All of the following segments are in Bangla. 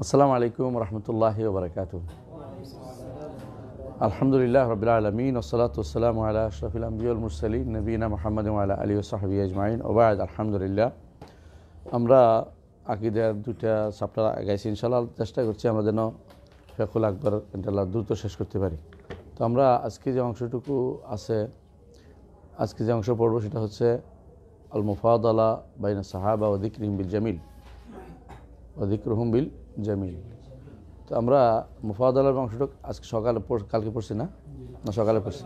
আসসালামু আলাইকুম রহমতুল্লাহি ওয়া বারাকাতুহু। আলহামদুলিল্লাহ রাব্বিল আলামিন ওয়াসসালাতু ওয়াসসালামু আলা আশরাফিল আমবিয়া ওয়াল মুরসালিন নবিয়িনা মুহাম্মাদিন ওয়া আলা আলিহি ওয়া সাহবিহি আজমাইন ওয়া বা'দ। আলহামদুলিল্লাহ, আমরা আকীদার দুইটা চ্যাপ্টার আগাইছি। ইনশাআল্লাহ চেষ্টা করছি আমরা যেন ফিকহুল আকবার ইনশাআল্লাহ দ্রুত শেষ করতে পারি। তো আমরা আজকে যে অংশটুকু আছে, আজকে যে অংশ পড়ব সেটা হচ্ছে আল মুফাদালা বাইনা সাহাবা ওয়া যিকরিহিম বিল জামিল ওয়া যিকরুহুম বিল জামিল। তো আমরা মুফাদালার অংশটুকু আজকে কালকে পড়ছি না সকালে পড়ছি।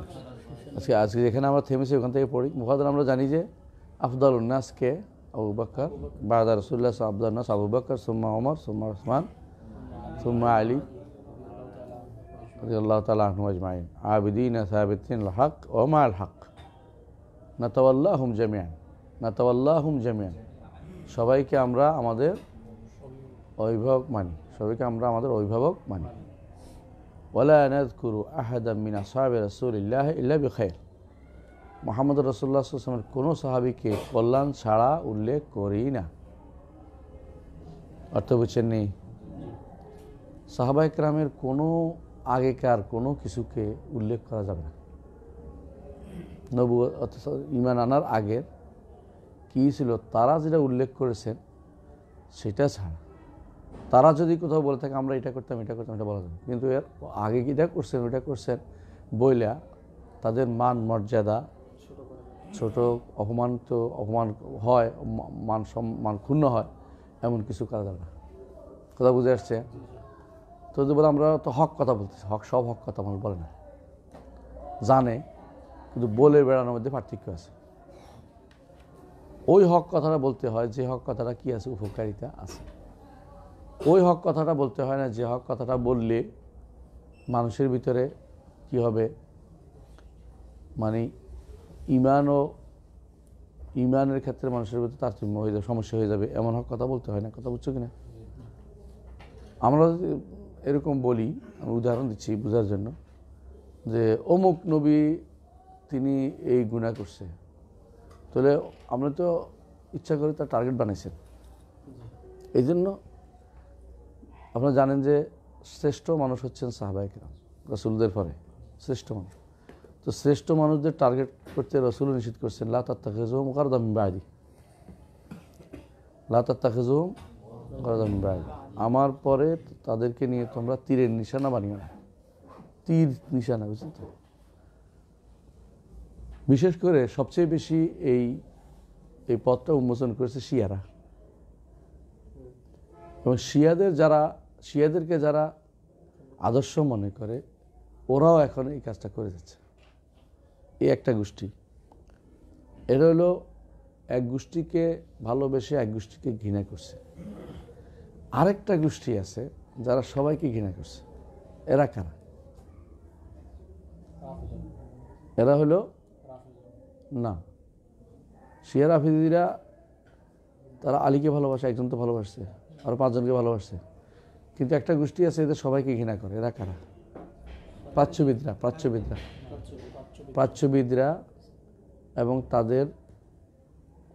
আজকে যেখানে আমরা থেমেছি ওখান থেকে পড়ি। মুফাদালা আমরা জানি যে আফদালুন নাস কে আবু বকর, বা'দা রাসূলুল্লাহ আফদালুন নাস আবু বকর, সুম্মা ওমর, সুম্মা উসমান, সুম্মা আলী রাদিয়াল্লাহু তাআলা আনহুম আজমাইন আবিদিনা সাবিতিন আল হক ওয়া মা আল হক নাতাওয়াল্লাহুম জামিআন। সবাইকে আমরা আমাদের অভিভাবক মানি, ওয়ালা নাযকুরু আহাদাম মিন আসহাবি রাসূলিল্লাহ ইল্লা বিখাইর। মুহাম্মদ রাসূলুল্লাহ সাল্লাল্লাহু আলাইহি ওয়াসাল্লামের কোনো সাহাবীকে কল্যাণ ছাড়া উল্লেখ করি না। অর্থ বুঝছেন নি? সাহাবায়ে কেরামের কোনো আগেকার কোনো কিছুকে উল্লেখ করা যাবে না। নবুয়ত অর্থাৎ ঈমান আনার আগের কী ছিল তারা যেটা উল্লেখ করেছেন সেটা ছাড়া, তারা যদি কোথাও বলে থাকে আমরা এটা করতাম এটা বলা যাবে, কিন্তু এর আগে এটা করছেন ওইটা করছেন বইলা তাদের মান মর্যাদা ছোট অপমান হয়, মান ক্ষুণ্ণ হয়, এমন কিছু করা যাবে না। কথা বুঝে আসছে? তো যদি বলে আমরা তো হক কথা বলতেছি, সব হক কথা মানুষ বলে না, জানে, কিন্তু বলে বেড়ানোর মধ্যে পার্থক্য আছে। ওই হক কথাটা বলতে হয় যে হক কথাটা কি আছে, উপকারিতা আছে। ওই হক কথাটা বলতে হয় না যে হক কথাটা বললে মানুষের ভিতরে কি হবে, মানে ইমানের ক্ষেত্রে মানুষের ভিতরে তারতম্য হয়ে যাবে, সমস্যা হয়ে যাবে, এমন হক কথা বলতে হয় না। কথা বুঝছো কিনা? আমরা এরকম বলি, আমি উদাহরণ দিচ্ছি বোঝার জন্য, যে অমুক নবী তিনি এই গুনাহ করছে, তাহলে আমরা তো ইচ্ছা করে তার টার্গেট বানাইছেন। এই জন্য আপনারা জানেন যে শ্রেষ্ঠ মানুষ হচ্ছেন সাহাবায়ে কেরাম, রাসূলদের পরে শ্রেষ্ঠ মানুষ। তো শ্রেষ্ঠ মানুষদের টার্গেট করতে রাসূল নিষেধ করছেন, লা তাত্তাখিযুহুম গারদাম মিন বা'দি, আমার পরে তাদেরকে নিয়ে তোমরা তীরের নিশানা বানিও না। তীর নিশানা, বুঝলেন তো? বিশেষ করে সবচেয়ে বেশি এই পথটা উন্মোচন করেছে শিয়ারা, এবং শিয়াদেরকে যারা আদর্শ মনে করে ওরাও এখন এই কাজটা করে যাচ্ছে। এই একটা গোষ্ঠী, এরা হলো এক গোষ্ঠীকে ভালোবেসে এক গোষ্ঠীকে ঘৃণা করছে। আরেকটা গোষ্ঠী আছে যারা সবাইকে ঘৃণা করছে। এরা কারা? এরা হলো না শিয়া রাফিদিরা, তারা আলীকে ভালোবাসে, একজন তো ভালোবাসছে, আর 5 জনকে ভালোবাসছে, কিন্তু একটা গোষ্ঠী আছে এদের সবাইকে ঘৃণা করে। এরা কারা? প্রাচ্যবিদরা এবং তাদের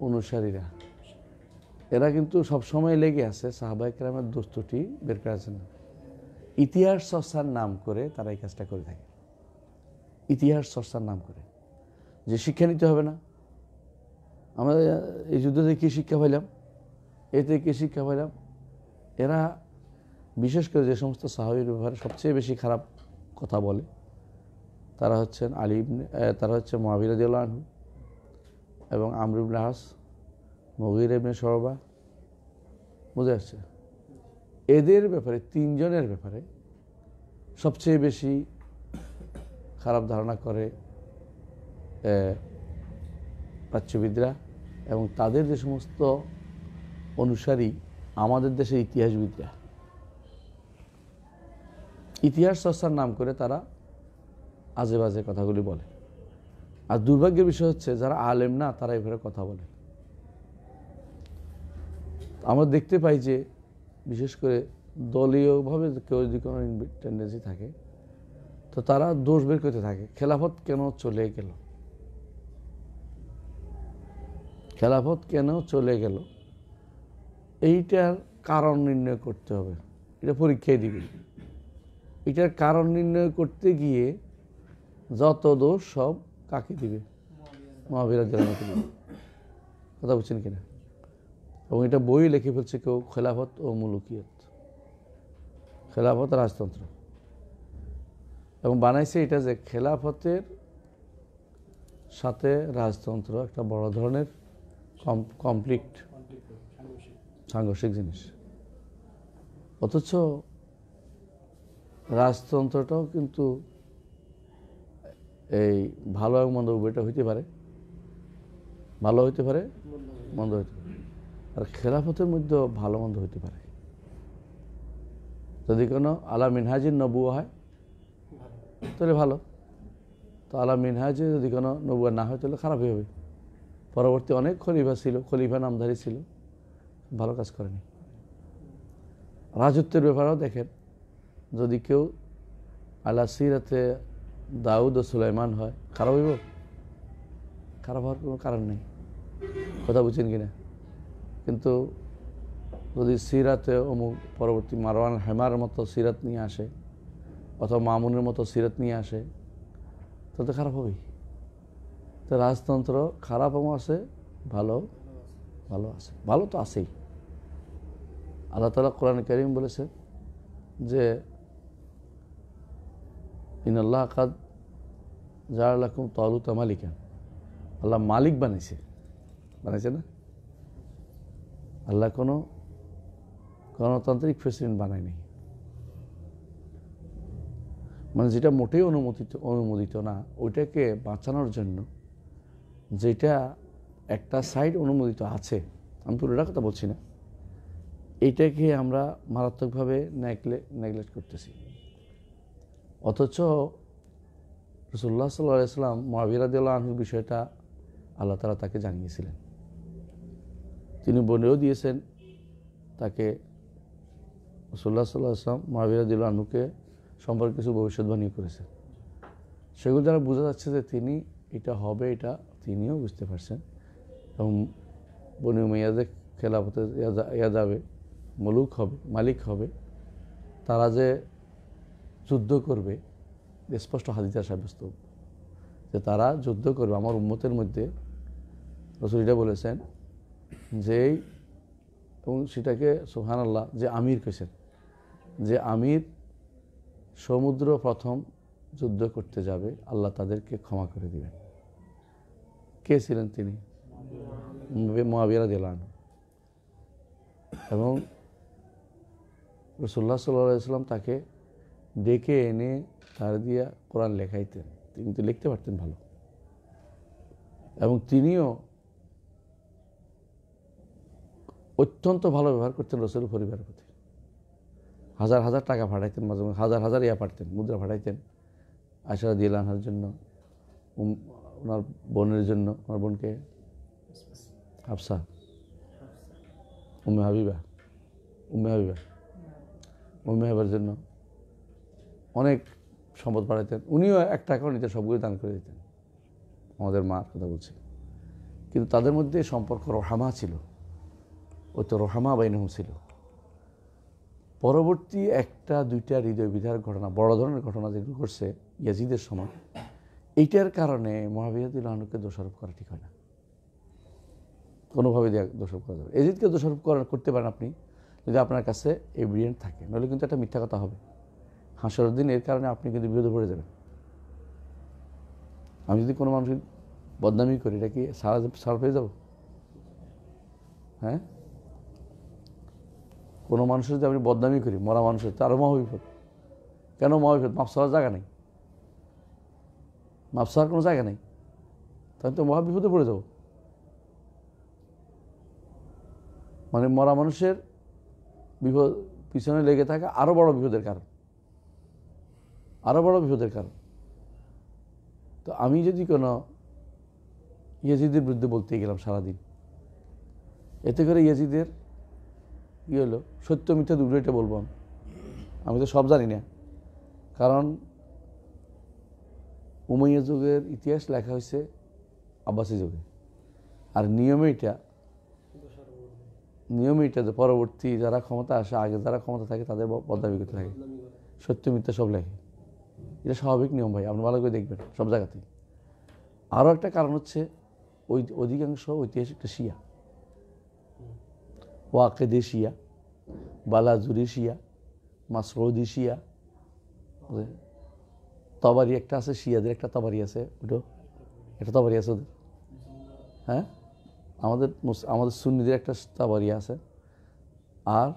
অনুসারীরা। এরা কিন্তু সবসময় লেগে আছে সাহাবায়ে কেরামের দোস্তুটি বের করার জন্য। ইতিহাস চর্চার নাম করে তারা এই কাজটা করে থাকে। ইতিহাস চর্চার নাম করে যে শিক্ষা নিতে হবে না, আমরা এই যুদ্ধ থেকে কী শিক্ষা পাইলাম, এতে কী শিক্ষা পাইলাম। এরা বিশেষ করে যে সমস্ত সাহাবীর ব্যাপারে সবচেয়ে বেশি খারাপ কথা বলে তারা হচ্ছেন তারা হচ্ছে মুআবিয়া রাদিয়াল্লাহু আনহু এবং আমর ইবনে আস, মুগীরা ইবনে শুবা। বুঝে আসছে? এদের ব্যাপারে 3 জনের ব্যাপারে সবচেয়ে বেশি খারাপ ধারণা করে প্রাচ্যবিদরা, এবং তাদের যে সমস্ত অনুসারী আমাদের দেশের ইতিহাসবিদরা। ইতিহাস চর্চার নাম করে তারা আজে বাজে কথাগুলি বলে। আর দুর্ভাগ্যের বিষয় হচ্ছে যারা আলেম না তারা এভাবে কথা বলে। আমরা দেখতে পাই যে বিশেষ করে দলীয়ভাবে কেউ যদি কোনো টেন্ডেন্সি থাকে তো তারা দোষ বের করতে থাকে। খেলাফত কেন চলে গেল এইটার কারণ নির্ণয় করতে হবে। এটা পরীক্ষায় দিবে। এটার কারণ নির্ণয় করতে গিয়ে যত দোষ সব কাকে দিবে? মুআবিয়া রাদিয়াল্লাহু আনহুকে দিবে। কথা বুঝছেন কিনা? এবং এটা বই লিখে ফেলছে কেউ, খেলাফত ও মুলুকিয়ত, খেলাফত রাজতন্ত্র, এবং বানাইছে এটা যে খেলাফতের সাথে রাজতন্ত্র একটা বড় ধরনের কমপ্লিট, সাংঘর্ষিক জিনিস। অথচ রাজতন্ত্রটাও কিন্তু এই ভালো এবং মন্দ উভয়টা হইতে পারে, ভালো হইতে পারে, মন্দ হইতে পারে। আর খেলাফতের মধ্যেও ভালো মন্দ হইতে পারে। যদি কোনো আলা মিনহাজিন নবুয়া হয় তাহলে ভালো, তো আলা মিনহাজে যদি কোনো নবুয়া না হয় তাহলে খারাপই হবে। পরবর্তী অনেক খলিফা ছিল, খলিফা নামধারী ছিল, ভালো কাজ করেনি। রাজত্বের ব্যাপারেও দেখেন, যদি কেউ আলা সিরাতে দাউদ ও সুলাইমান হয়, খারাপ হইব? খারাপ হওয়ার কোনো কারণ নেই। কথা বুঝছেন কিনা? কিন্তু যদি সিরাতে অমুক পরবর্তী মারওয়ান হেমার মতো সিরাত নিয়ে আসে, অথবা মামুনের মতো সিরাত নিয়ে আসে, তাতে খারাপ হবেই। তো রাজতন্ত্র খারাপও আছে, ভালো ভালো আছে, ভালো তো আছেই। আল্লাহ তাআলা কোরআন কারীম বলেছেন যে ইন্নাল্লাহ কাদ জাআলা লাকুম তালুতা মালিকা, আল্লাহ মালিক বানাইছে না? আল্লাহ কোনো গণতান্ত্রিক প্রেসিডেন্ট বানায়নি। মানে যেটা মোটেই অনুমোদিত না, ওইটাকে বাঁচানোর জন্য যেটা একটা সাইড অনুমোদিত আছে, আমি পুরোটা কথা বলছি না, এইটাকে আমরা মারাত্মকভাবে নেগলেক্ট করতেছি। অথচ রাসূলুল্লাহ সাল্লাল্লাহু আলাইহি ওয়াসাল্লাম মুআবিয়া রাদিয়াল্লাহু আনহুর বিষয়টা আল্লাহ তাআলা তাকে জানিয়েছিলেন। তিনি বলেও দিয়েছেন তাকে, রাসূলুল্লাহ সাল্লাল্লাহু আলাইহি ওয়াসাল্লাম মুআবিয়া রাদিয়াল্লাহু আনহুকে সম্পর্কে কিছু ভবিষ্যৎবাণী করেছেন। সেগুলো দ্বারা বোঝা যাচ্ছে যে তিনি এটা হবে, এটা তিনিও বুঝতে পারছেন। এবং বনি উমাইয়াদের খেলাফতে যাবে, মালিক হবে, তারা যে যুদ্ধ করবে, স্পষ্ট হাদিসে সাব্যস্ত যে তারা যুদ্ধ করবে। আমার উম্মতের মধ্যে রাসূল এটা বলেছেন যে, এবং সেটাকে সুবহানাল্লাহ যে আমির কইছেন, যে আমির সমুদ্র প্রথম যুদ্ধ করতে যাবে, আল্লাহ তাদেরকে ক্ষমা করে দিবেন। কে ছিলেন তিনি? মুআবিয়া রাদিয়াল্লাহু আনহু। এবং রাসূলুল্লাহ সাল্লাল্লাহু আলাইহি ওয়াসাল্লাম তাকে ডেকে এনে তার দিয়া কোরআন লেখাইতেন। তিনি কিন্তু লিখতে পারতেন ভালো, এবং তিনিও অত্যন্ত ভালো ব্যবহার করতেন রাসূলের পরিবারের প্রতি। হাজার হাজার টাকা পাঠাইতেন, মাঝে মাঝে হাজার হাজার পাঠাতেন, মুদ্রা পাঠাইতেন আয়েশা রাদিয়াল্লাহু আনহার জন্য, ওনার বোনের জন্য, ওনার বোনকে হাফসা, উম্মে হাবিবার জন্য অনেক সম্পদ পাঠাইতেন। উনিও এক টাকাও নিতেন, সবগুলো দান করে দিতেন। আমাদের মার কথা বলছি। কিন্তু তাদের মধ্যে সম্পর্ক রহামা ছিল, ওই তো রহামা বাইনহুম ছিল। পরবর্তী একটা দুইটা হৃদয় বিদার ঘটনা, বড় ধরনের ঘটনা যেগুলো ঘটছে ইয়াজিদের সময়, এইটার কারণে মুআবিয়া রাদিয়াল্লাহু আনহুকে দোষারোপ করা ঠিক হয় না, কোনোভাবে দোষারোপ করা যাবে। ইয়াজিদকে দোষারোপ করতে পারেন আপনি যদি আপনার কাছে এভিডেন্স থাকে, নাহলে কিন্তু একটা মিথ্যা কথা হবে। হাসরের দিন এর কারণে আপনি কিন্তু বিপদে পড়ে যাবেন। আমি যদি কোনো মানুষের বদনামি করি, এটা কি সারা পেয়ে যাব? হ্যাঁ, কোনো মানুষের যদি আমি বদনামি করি, মরা মানুষের, তো আরও মহাবিপদ। কেন মহাবিপদ? মাফ চাওয়ার জায়গা নেই, মাফ চাওয়ার কোনো জায়গা নেই, তাহলে তো মহাবিপদে পড়ে যাব। মানে মরা মানুষের বিপদ পিছনে লেগে থাকা আরও বড় বিপদের কারণ। তো আমি যদি কোনো ইয়াজিদের বিরুদ্ধে বলতে গেলাম সারাদিন, এতে করে ইয়াজিদের কী হলো? সত্য মিথ্যা দুটো এটা বলবো আমি তো সব জানি না। কারণ উমাইয়া যুগের ইতিহাস লেখা হয়েছে আব্বাসী যুগে, আর নিয়মে এটা নিয়ম এটা যে পরবর্তী যারা ক্ষমতা আসে, আগে যারা ক্ষমতা থাকে তাদের বদনামি করতে থাকে, সত্য মিথ্যা সব লেখে। এটা স্বাভাবিক নিয়ম ভাই, আপনি ভালো করে দেখবেন সব জায়গাতেই। আরও একটা কারণ হচ্ছে ওই অধিকাংশ ঐতিহাসিকটা শিয়া, ওয়াকেদে শিয়া, বালাজুরি শিয়া, মাসরৌদি শিয়া, তবারি একটা আছে, শিয়াদের একটা তবারি আছে, ওটা একটা তবারি আছে ওদের। হ্যাঁ, আমাদের সুন্নিদের একটা তবারি আছে। আর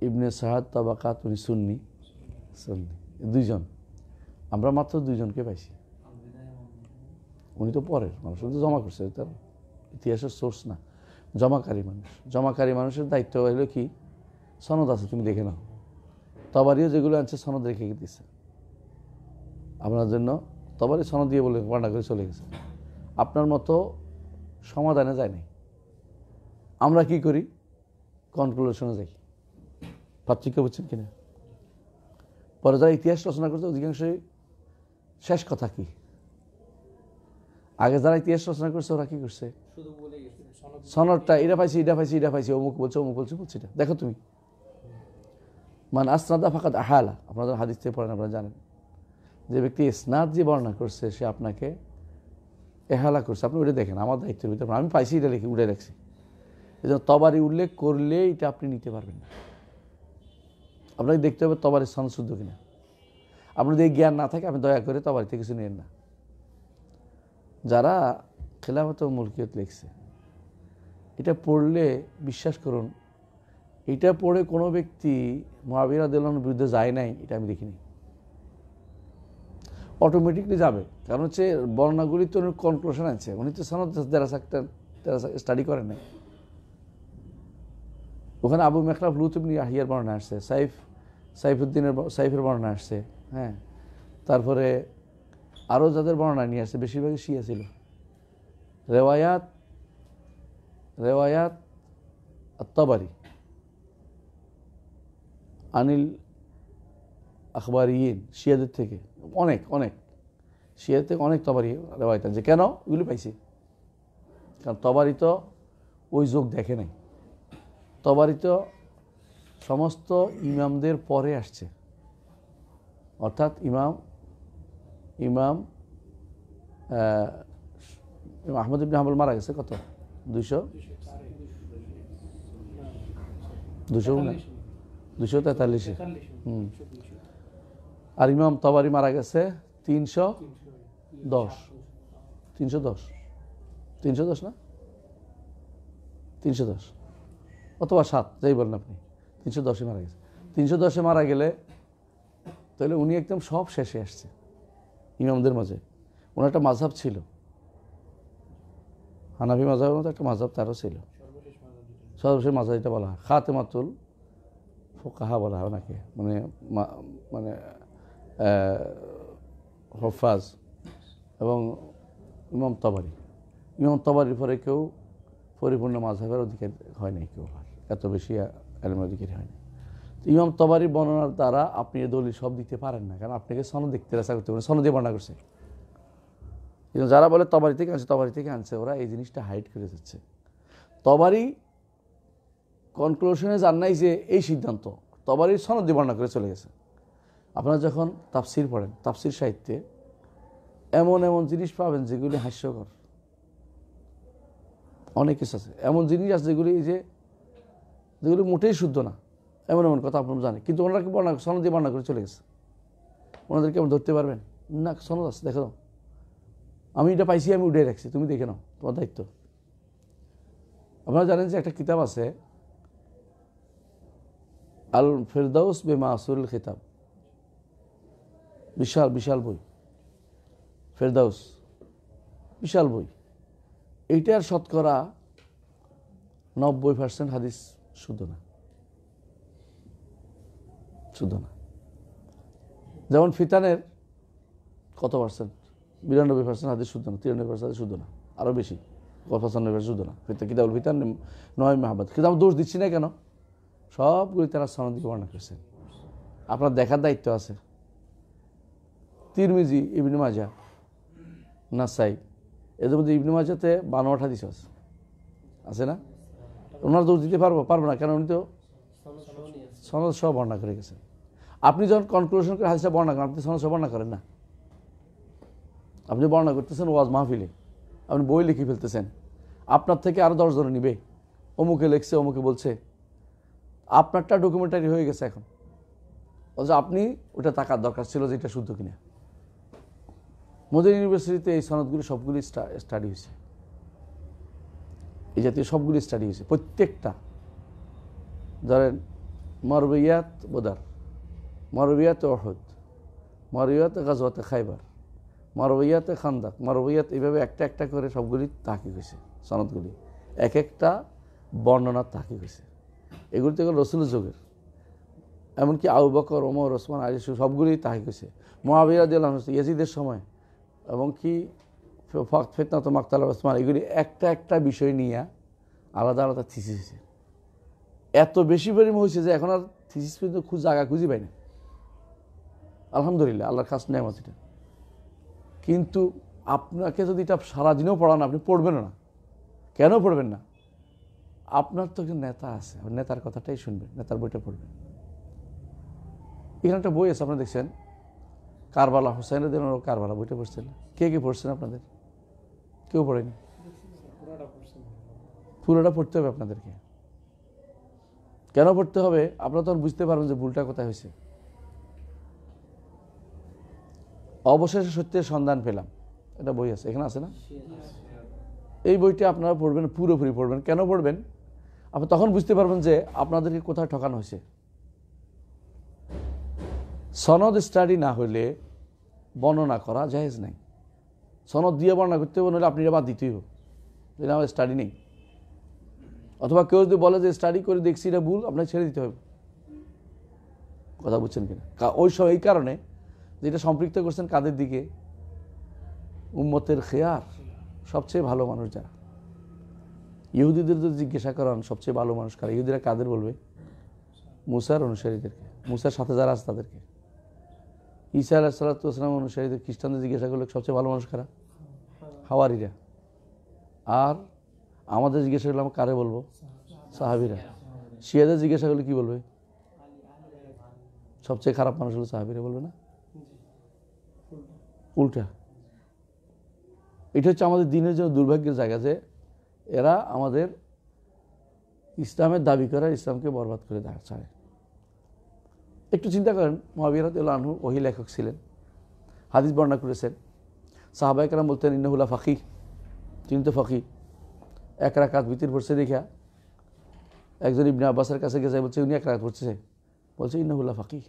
ইবনে সাহাদ তাবাকাত, উনি সুন্নি, দুইজন, আমরা মাত্র দুইজনকে পাইছি। উনি তো পরের মানুষ, উনি তো জমা করছে, তার ইতিহাসের সোর্স না, জমাকারী মানুষ। জমাকারী মানুষের দায়িত্ব হলো কি, সনদ আছে তুমি দেখে নাও। তবারিও যেগুলো আনছে সনদ রেখে দিচ্ছে আপনার জন্য, তবারি সনদ দিয়ে বলে বর্ণনা করে চলে গেছে। আপনার মতো সমাধানে যায় নাই। আমরা কি করি, কনক্লুশনে যাই। পার্থক্য বুঝছেন কিনা? পরে যারা ইতিহাস রচনা করছে অধিকাংশই শেষ কথা কি, আগে যারা ইতিহাস রচনা করছে ওরা কি করছে, সনদটা এটা পাইছি, এটা পাইছি, এটা পাইছি, অমুক বলছে, অমুক বলছে, বলছে এটা দেখো তুমি। মানে আসনাদা ফাকাদ আহালা, আপনাদের হাদিস থেকে পড়েন, আপনারা জানেন যে ব্যক্তি ইসনাদ যে বর্ণনা করছে সে আপনাকে এহালা করছে, আপনি ওটা দেখেন। আমার দায়িত্বের ভিতরে আমি পাইছি, এটা লিখে উঠে রাখছি। এই জন্য তবারি উল্লেখ করলে এটা আপনি নিতে পারবেন না। আপনাকে দেখতে হবে তবারির সনদ শুদ্ধ কিনা। আপনার যদি জ্ঞান না থাকে আপনি দয়া করে তবারিতে কিছু নেন না। যারা খেলাফত ও মুলকিয়ত লিখছে, এটা পড়লে বিশ্বাস করুন, এটা পড়ে কোনো ব্যক্তি মুআবিয়া রাদিয়াল্লাহু আনহুর বিরুদ্ধে যায় নাই, এটা আমি দেখিনি। অটোমেটিকলি যাবে, কারণ হচ্ছে বর্ণনাগুলি তো কনক্লুশন আছে, উনি তো সনদ স্টাডি করেন নাই। ওখানে আবু মেখলাফ লুত ইবনে ইয়াহিয়ার বর্ণনা আসছে, সাইফের বর্ণনা আসছে। হ্যাঁ, তারপরে আরও যাদের বর্ণনা নিয়ে আসছে বেশিরভাগই শিয়া ছিল। রেওয়ায়াত আত-তাবারি আনিল আখবারিয়িন, শিয়াদের থেকে অনেক শিয়াদের থেকে অনেক তবারি রেওয়ায়াত আছে। কেন এগুলি পাইছি? কারণ তবারি তো ওই যুগ দেখে নাই। তবারি তো সমস্ত ইমামদের পরে আসছে, অর্থাৎ ইমাম আহমদ ইবনে হাম্বল মারা গেছে কত, 243। আর ইমাম তবারি মারা গেছে 310 না 310 অথবা 7, যাই বলেন আপনি, 310 মারা গেছে। 310 মারা গেলে তাহলে উনি একদম সব শেষে আসছে ইমামদের মাঝে। ওনার একটা মাযহাব ছিল, হানাফি মাযহাবের মতো একটা মাযহাব তারও ছিল। সর্বশেষ মাযহাব এটা বলা হয় খাতেমাতুল ফুকাহা বলা হয় ওনাকে, মানে হফাজ। এবং ইমাম তবারির পরে কেউ পরিপূর্ণ মাযহাবের অধিকারী হয় নাই, কেউ এত বেশি ইলমের অধিকারী হয়নি। ইমাম তবারি বর্ণনার দ্বারা আপনি এ দলিল সব দিতে পারেন না, কারণ আপনাকে সনদ দেখতে চেষ্টা করতে পারেন, সনদে বর্ণনা করছে। যারা বলে তবারি থেকে আনছে ওরা এই জিনিসটা হাইড করে যাচ্ছে। তবারি কনক্লুশনে যান নাই যে এই সিদ্ধান্ত, তবারির সনদ দিয়ে বর্ণনা করে চলে গেছে। আপনারা যখন তাফসির পড়েন, তাফসির সাহিত্যে এমন জিনিস পাবেন যেগুলি হাস্যকর, অনেক কিছু আছে। এমন জিনিস আছে যেগুলি মোটেই শুদ্ধ না, এমন কথা আপনারা জানেন, কিন্তু ওনারা কি সনদ দিয়ে বর্ণনা করে চলে গেছে। ওনাদেরকে আপনি ধরতে পারবেন না? সনদ আছে, দেখো আমি এটা পাইছি, আমি উঠে রাখছি, তুমি দেখে নাও, তোমার দায়িত্ব। আপনারা জানেন যে একটা কিতাব আছে আল ফেরদাউস বেমাসুরুল খিতাব, বিশাল বই, ফেরদাউস বিশাল বই। এইটার শতকরা 90% হাদিস শুদ্ধ না। যেমন ফিতানের কত পার্সেন্ট, 92% হাদিস শুদ্ধ না, 93% হাদিস শুদ্ধ না, আরও বেশি 95% শুদ্ধ না। কিতাবুল ফিতান 9 মাহবাদ। কিন্তু আমি দোষ দিচ্ছি না কেন, সবগুলি তারা সনদ দিয়ে বর্ণনা করেছেন। আপনার দেখার দায়িত্ব আছে। তিরমিজি, ইবনে মাজাহ, নাসাই, এদের মধ্যে ইবনে মাজাহতে 52 হাদিস আছে না? ওনার দোষ দিতে পারবো না, কেন উনি তো সনদ সহ বর্ণনা করে গেছেন। আপনি যখন কনক্লুশন করে হাদিসটা বর্ণনা করেন, আপনি সনদ সহ বর্ণনা করেন না। আপনি বর্ণনা করতেছেন ওয়াজ মাহফিলে, আপনি বই লিখে ফেলতেছেন, আপনার থেকে আরও 10 জন নিবে, অমুকে লিখছে, অমুকে বলছে, আপনারটা ডকুমেন্টারি হয়ে গেছে এখন। অথচ আপনি ওটা তাকার দরকার ছিল যে এটা শুদ্ধ কিনা। মদিনা ইউনিভার্সিটিতে এই সনদগুলি সবগুলি স্টাডি হয়েছে, এই জাতীয় সবগুলি স্টাডি হয়েছে, প্রত্যেকটা। ধরেন মারবিয়াত বদর, মারবিয়াত ওহুদ, মারবিয়াত গাজওয়াতে খাইবার, মারবিয়াতে খান্দাক, মারবিয়াত, এইভাবে একটা একটা করে সবগুলি তাহকিক হয়েছে সনদগুলি, এক একটা বর্ণনার তাহকিক হয়েছে। এগুলি তো রসুলের যুগের, এমনকি আবু বকর, ওমর, ওসমান, আলী সবগুলি তাহকিক হয়েছে। মুআবিয়া রাদিয়াল্লাহু আনহু ইয়াজিদের সময়, এবং কি ফিতনাত মাকতাল ওসমান, এগুলি একটা একটা বিষয় নিয়ে আলাদা আলাদা থিসিস হয়েছে। এত বেশি পরিমাণ হয়েছে যে এখন আর থিসিস পর্যন্ত জায়গা খুঁজে পাই না। আলহামদুলিল্লাহ, আল্লাহর খাস নেয়ামত এটা। কিন্তু আপনাকে যদি এটা সারাদিনও পড়ান, আপনি পড়বেন না। কেন পড়বেন না? আপনার তো একজন নেতা আছে, নেতার কথাটাই শুনবেন, নেতার বইটা পড়বেন। এখানে একটা বই আছে, আপনারা দেখছেন, কারবালা, হুসাইন রাদিয়াল্লাহু আনহু কারবালা, বইটা পড়ছেন? কে কে পড়ছেন আপনাদের? কেউ পড়েনি? পুরোটা পড়তে হবে আপনাদেরকে। কেন পড়তে হবে? আপনারা তখন বুঝতে পারবেন যে ভুলটা কোথায় হয়েছে। অবশেষে সত্যের সন্ধান পেলাম, এটা বই আছে, এখানে আছে না? এই বইটা আপনারা পড়বেন, পুরোপুরি পড়বেন। কেন পড়বেন? আপনি তখন বুঝতে পারবেন যে আপনাদেরকে কোথায় ঠকানো হয়েছে। সনদ স্টাডি না হলে বর্ণনা করা জায়েজ নাই। সনদ দিয়ে বর্ণনা করতে হবে, নাহলে আপনি এটা বাদ দিতেই হবে, এটা আমার স্টাডি নেই। অথবা কেউ যদি বলে যে স্টাডি করে দেখছি এটা ভুল, আপনাকে ছেড়ে দিতে হবে। কথা বুঝছেন কিনা? ওই সব এই কারণে যেটা সম্পৃক্ত করছেন কাদের দিকে? উম্মতের খেয়ার, সবচেয়ে ভালো মানুষ যারা। ইহুদিদের যদি জিজ্ঞাসা করেন সবচেয়ে ভালো মানুষ কারা, ইহুদিরা কাদের বলবে? মুসার অনুসারীদেরকে, মুসার সাথে যারা আছে তাদেরকে। ঈসা আলাইহিস সালাতু ওয়াস সালাম অনুসারীদের, খ্রিস্টানদের জিজ্ঞাসা করলে সবচেয়ে ভালো মানুষ কারা? হাওয়ারিরা। আর আমাদের জিজ্ঞাসা করলে আমরা কারে বলবো? সাহাবীরা। শিয়াদের জিজ্ঞাসা করলে কি বলবে? সবচেয়ে খারাপ মানুষ হলো সাহাবীরা, বলবে না? উল্টা। এটা হচ্ছে আমাদের দিনের জন্য দুর্ভাগ্যের জায়গা যে এরা আমাদের ইসলামের দাবি করে ইসলামকে বরবাদ করে ছাড়ে। একটু চিন্তা করেন, মুআবিয়া রাদিয়াল্লাহু আনহু ওহী লেখক ছিলেন, হাদিস বর্ণনা করেছেন। সাহাবায়ে কেরাম বলতেন ইন্নাহু লা ফাকিহ, তিনি তো ফকিহ। এক রাকাত ভিতর পড়ছে দেখা একজন ইবনে আব্বাসের কাছে গেছে, বলছে উনি এক রাকাত পড়ছে, বলছে ইন্নাহু লা ফাকিহ,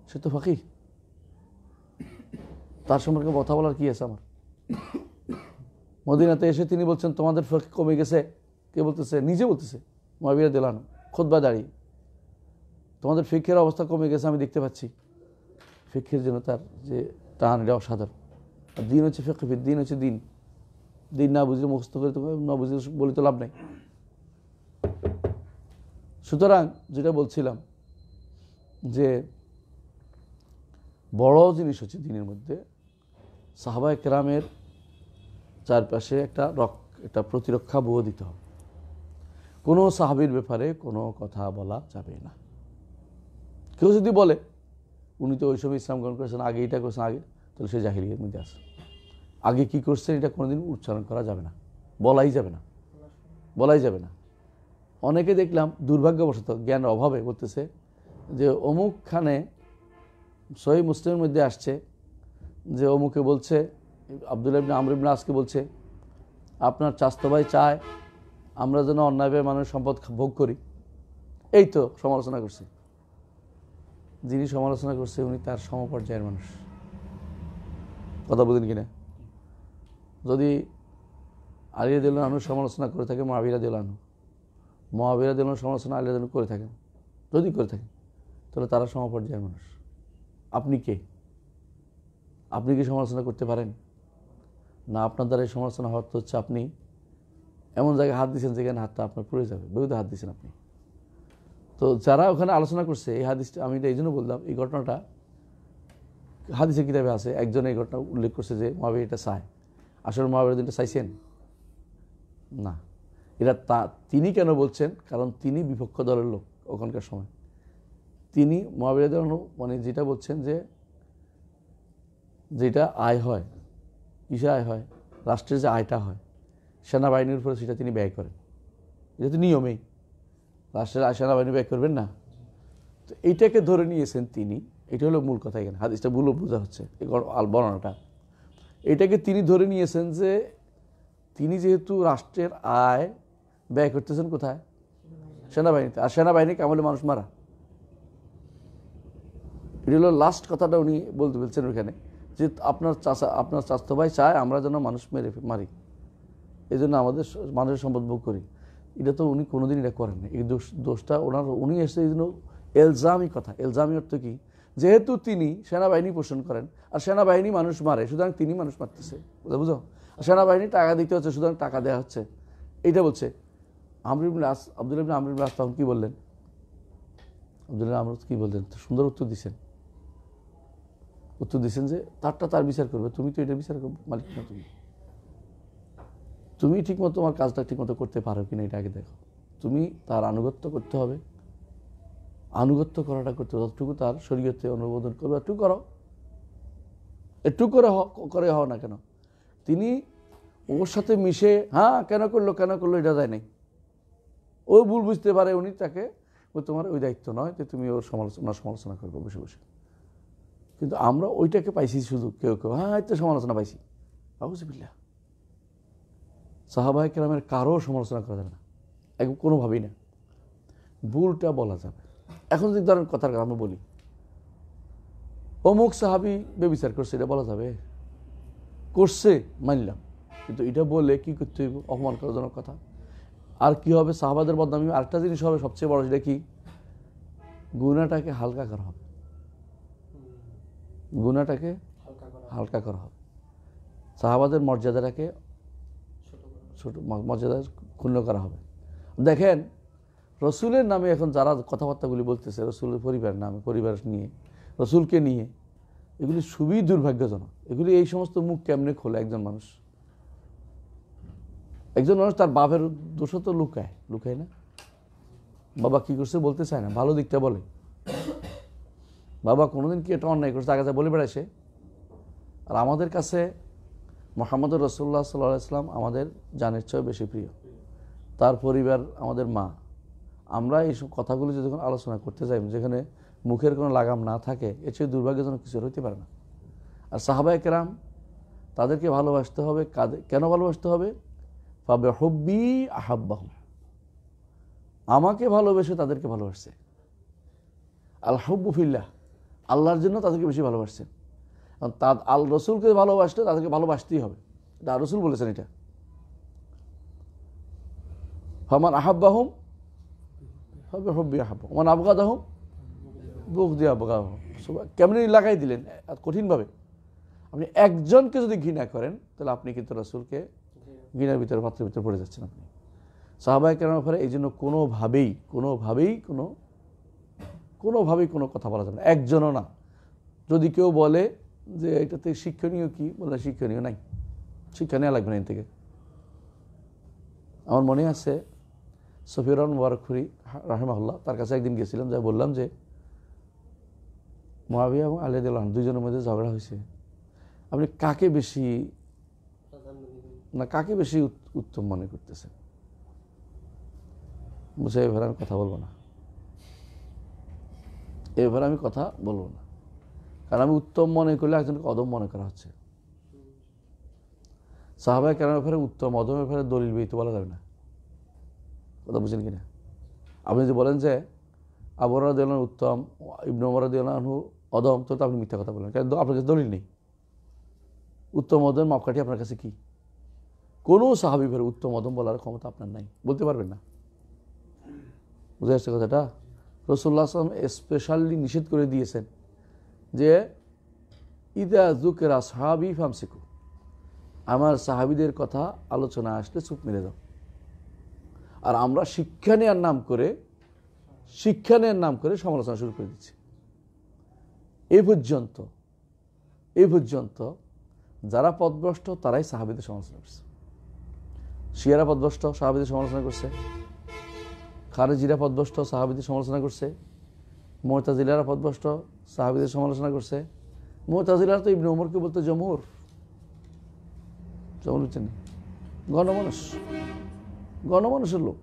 সে তো ফকিহ, তার সম্পর্কে কথা বলার কি আছে আমার? মদিনাতে এসে তিনি বলছেন তোমাদের ফিকহ কমে গেছে। কে বলতেছে? নিজে বলতেছে মুআবিয়া রাদিয়াল্লাহু আনহু, খুতবা দাঁড়িয়ে, তোমাদের ফিকহের অবস্থা কমে গেছে আমি দেখতে পাচ্ছি। ফিকহের জন্য তার যে টান, এটা অসাধারণ। আর দিন হচ্ছে ফিকহ, দিন হচ্ছে দিন। দিন না বুঝলে মুখস্থ করে, না বুঝলে বলে তো লাভ নাই। সুতরাং যেটা বলছিলাম যে বড় জিনিস হচ্ছে দিনের মধ্যে সাহাবায়ে কেরামের চারপাশে একটা প্রতিরক্ষা বহ দিতে হবে। কোনো সাহাবীর ব্যাপারে কোনো কথা বলা যাবে না। কেউ যদি বলে উনি তো ওই সময় ইসলাম গ্রহণ করেছেন, আগে এটা করেছেন, আগে, তাহলে সে জাহিলিয়াতের মধ্যে আছে। আগে কি করছেন এটা কোনোদিন উচ্চারণ করা যাবে না, বলাই যাবে না, বলাই যাবে না। অনেকে দেখলাম দুর্ভাগ্যবশত জ্ঞানের অভাবে বলতেছে যে অমুক খানে সহিহ মুসলিমের মধ্যে আসছে যে অমুকে বলছে, আব্দুল্লাহ ইবনে আমর ইবনে আসকে বলছে আপনার চাচাতো ভাই চায় আমরা যেন অন্যায়ভাবে মানুষের সম্পদ ভোগ করি। এই তো সমালোচনা করছে। যিনি সমালোচনা করছে উনি তার সমপর্যায়ের মানুষ। কথা বুঝেন কিনা? যদি আলী রাদিয়াল্লাহু আনহু সমালোচনা করে থাকে মুআবিয়া রাদিয়াল্লাহু আনহু, মুআবিয়া রাদিয়াল্লাহু আনহু সমালোচনা আলী রাদিয়াল্লাহু আনহু করে থাকেন, যদি করে থাকেন, তাহলে তারা সমপর্যায়ের মানুষ। আপনি কে? আপনি কি সমালোচনা করতে পারেন না? আপনার দ্বারা এই সমালোচনা হওয়ার তো হচ্ছে আপনি এমন জায়গায় হাত দিয়েছেন যেখানে হাতটা আপনার পড়ে যাবে, বিরুদ্ধে হাত দিয়েছেন আপনি। তো যারা ওখানে আলোচনা করছে এই হাদিসটা, আমি এটা এই জন্য বললাম, এই ঘটনাটা হাদিসের কিতাবে আছে। একজন এই ঘটনা উল্লেখ করছে যে মুআবিয়া এটা চায়। আসলে মুআবিয়া এটা চাইছেন না, এটা তিনি কেন বলছেন? কারণ তিনি বিপক্ষ দলের লোক ওখানকার সময়। তিনি মুআবিয়া রাদিয়াল্লাহু আনহু মানে যেটা বলছেন যে যেটা আয় হয়, কিসে আয় হয়, রাষ্ট্রের যে আয়টা হয় সেনাবাহিনীর উপরে, সেটা তিনি ব্যয় করেন। এটা তো নিয়মেই, রাষ্ট্রের আয় সেনাবাহিনী ব্যয় করবেন না। তো এইটাকে ধরে নিয়েছেন তিনি, এটা হলো মূল কথা। এখানে হাদিসটা ভুল বোঝা হচ্ছে বর্ণনাটা। এটাকে তিনি ধরে নিয়েছেন যে তিনি যেহেতু রাষ্ট্রের আয় ব্যয় করতেছেন কোথায়? সেনাবাহিনীতে। আর সেনাবাহিনী কামলে মানুষ মারা। এটা হলো লাস্ট কথাটা উনি বলতে বলছেন ওইখানে, যে আপনার স্বাস্থ্য ভাই চায় আমরা যেন মানুষ মারি, এই জন্য আমাদের মানুষের সম্পদ ভোগ করি। এটা তো উনি কোনোদিন এটা করেন না। এই দোষটা উনি এসে এই জন্য এলজামি কথা। এলজামি অর্থ কি? যেহেতু তিনি সেনাবাহিনী পোষণ করেন আর সেনাবাহিনী মানুষ মারে, সুতরাং তিনি মানুষ মারতেছে, বুঝো? সেনাবাহিনী টাকা দিতে হচ্ছে, সুতরাং টাকা দেওয়া হচ্ছে, এইটা বলছে। আব্দুল্লাহ ইবনে আমর ইবনে আস তখন কি বললেন? আব্দুল্লাহ আমর কি বললেন? সুন্দর উত্তর দিচ্ছেন যে তারটা তার বিচার করবে, তুমি তো এটা বিচার করবে মালিক না। তুমি ঠিকমতো তোমার কাজটা ঠিকমতো করতে পারো কিনা এটা আগে দেখো। তুমি তার আনুগত্য করতে হবে, আনুগত্য করাটা করতে হবে, যতটুকু তার শরীয়তে অনুমোদন করবে একটু করো, একটু করে হও না কেন। তিনি ওর সাথে মিশে কেন করলো এটা যায় নাই। ও ভুল বুঝতে পারে, উনি তাকে তোমার ওই দায়িত্ব নয় যে তুমি ওর সমালোচনা করবে বসে বসে। কিন্তু আমরা ওইটাকে পাইছি শুধু কেউ এত সমালোচনা পাইছি। আউযুবিল্লাহ। সাহাবায়ে কেরামের কারো সমালোচনা করা যাবে না, কোনোভাবেই না। ভুলটা বলা যাবে। এখন যদি ধরেন কথার কথা আমরা বলি, অমুক সাহাবী ব্যভিচার করছে, এটা বলা যাবে? করছে মানলাম, কিন্তু এটা বলে কি করতে হইব? অপমান করাজনক কথা। আর কি হবে? সাহাবাদের বদনামি। আরেকটা জিনিস হবে সবচেয়ে বড়, সেটা কি? গুনাহটাকে হালকা করা হবে। গুনাহটাকে হালকা করা হবে। সাহাবাদের মর্যাদাটাকে ছোট মর্যাদা ক্ষুণ্ণ করা হবে। দেখেন, রসুলের নামে এখন যারা কথাবার্তাগুলি বলতেছে, রসুলের পরিবার নামে, পরিবার নিয়ে, রসুলকে নিয়ে, এগুলি খুবই দুর্ভাগ্যজনক। এগুলি এই সমস্ত মুখ কেমনে খোলে একজন মানুষ? তার বাপের দোষ তো লুকায় না। বাবা কি করছে বলতে চায় না, ভালো দিকটা বলে। বাবা কোনোদিন কি এটা অন্যায় করছে আগে বলে বেড়াইছে। আর আমাদের কাছে মুহাম্মদ রাসূলুল্লাহ সাল্লাল্লাহু আলাইহি ওয়াসাল্লাম আমাদের জানের চেয়েও বেশি প্রিয়। তার পরিবার আমাদের মা। আমরা এইসব কথাগুলো যখন আলোচনা করতে যাই, যেখানে মুখের কোনো লাগাম না থাকে, এর চেয়ে দুর্ভাগ্যজনক কিছু হইতে পারে না। আর সাহাবায়ে কেরাম, তাদেরকে ভালোবাসতে হবে। কেন ভালোবাসতে হবে? ফাবিহুব্বি আহাব্বাহুম। আমাকে ভালোবেসে তাদেরকে ভালোবাসছে। আল হুব্বু ফিল্লাহ, আল্লাহর জন্য তাদেরকে বেশি ভালোবাসছেন। রসুলকে ভালোবাসলে তাদেরকে ভালোবাসতেই হবে, এটা রসুল বলেছেন। এটা ফামান আহাব্বাহুম ফাবিহুব্বি আহাব্বাহুম ওয়া মান আবগাদাহুম বুগদি আবগাদাহুম। কেমনি লাগাই দিলেন কঠিনভাবে। আপনি একজনকে যদি ঘৃণা করেন, তাহলে আপনি কিন্তু রসুলকে ঘৃণার ভিতরে, পাত্রের ভিতরে পড়ে যাচ্ছেন আপনি। সাহাবায়ে কেরামের ব্যাপারে এই জন্য কোনোভাবেই কোনো কথা বলা যাবে না, একজনও না। যদি কেউ বলে যে এটাতে শিক্ষণীয় কি, বলে শিক্ষণীয় নাই, শিক্ষা নেওয়া লাগবে না এর থেকে। আমার মনে আছে সফিউর রহমান মুবারকপুরি রাহিমাহুল্লাহ, তার কাছে একদিন গেছিলাম, যা বললাম যে মুআবিয়া এবং আলী রাদিয়াল্লাহু আনহু দুইজনের মধ্যে ঝগড়া হয়েছে, আপনি কাকে বেশি উত্তম মনে করতেছেন? বুঝে এবার আমি কথা বলবো না, এবার আমি কথা বলবো না, কারণ আমি উত্তম মনে করলে একজনকে অদম মনে করা হচ্ছে। সাহাবায়ে কেরামের ব্যাপারে উত্তম অদমের ব্যাপারে দলিল বেইতে বলা যাবে না। কথা বুঝেন কিনা? আপনি যদি বলেন যে আবু হুরায়রা রাদিয়াল্লাহু আনহু উত্তম, ইবনে ওমর রাদিয়াল্লাহু আনহু অদম, তো আপনি মিথ্যা কথা বলেন, কারণ আপনার কাছে দলিল নেই। উত্তম অদম মাপকাঠি আপনার কাছে কি? কোনো সাহাবী ব্যাপারে উত্তম অদম বলার ক্ষমতা আপনার নাই, বলতে পারবেন না। বুঝে আসছে কথাটা? রাসূলুল্লাহ সাল্লাল্লাহু আলাইহি ওয়াসাল্লাম স্পেশালি নিষেধ করে দিয়েছেন যে ইদা যুকিরা আসহাবি ফামসিকু, আমার সাহাবীদের কথা আলোচনা আসলে চুপ মেরে দাও। আর আমরা শিক্ষা নেওয়ার নাম করে সমালোচনা শুরু করে দিচ্ছি। এই পর্যন্ত যারা পথভ্রষ্ট তারাই সাহাবীদের সমালোচনা করছে। শিয়ারা পথভ্রষ্ট, সাহাবীদের সমালোচনা করছে। খারেজিরা পথভ্রষ্ট, সাহাবীদের সমালোচনা করছে। মুতাজিলারা পথভ্রষ্ট, সাহাবীদের সমালোচনা করছে। মুতাজিলারা তো ইবনে উমরকে বলতো জমহুর, বুঝছেন, গণমানুষ, গণমানুষের লোক,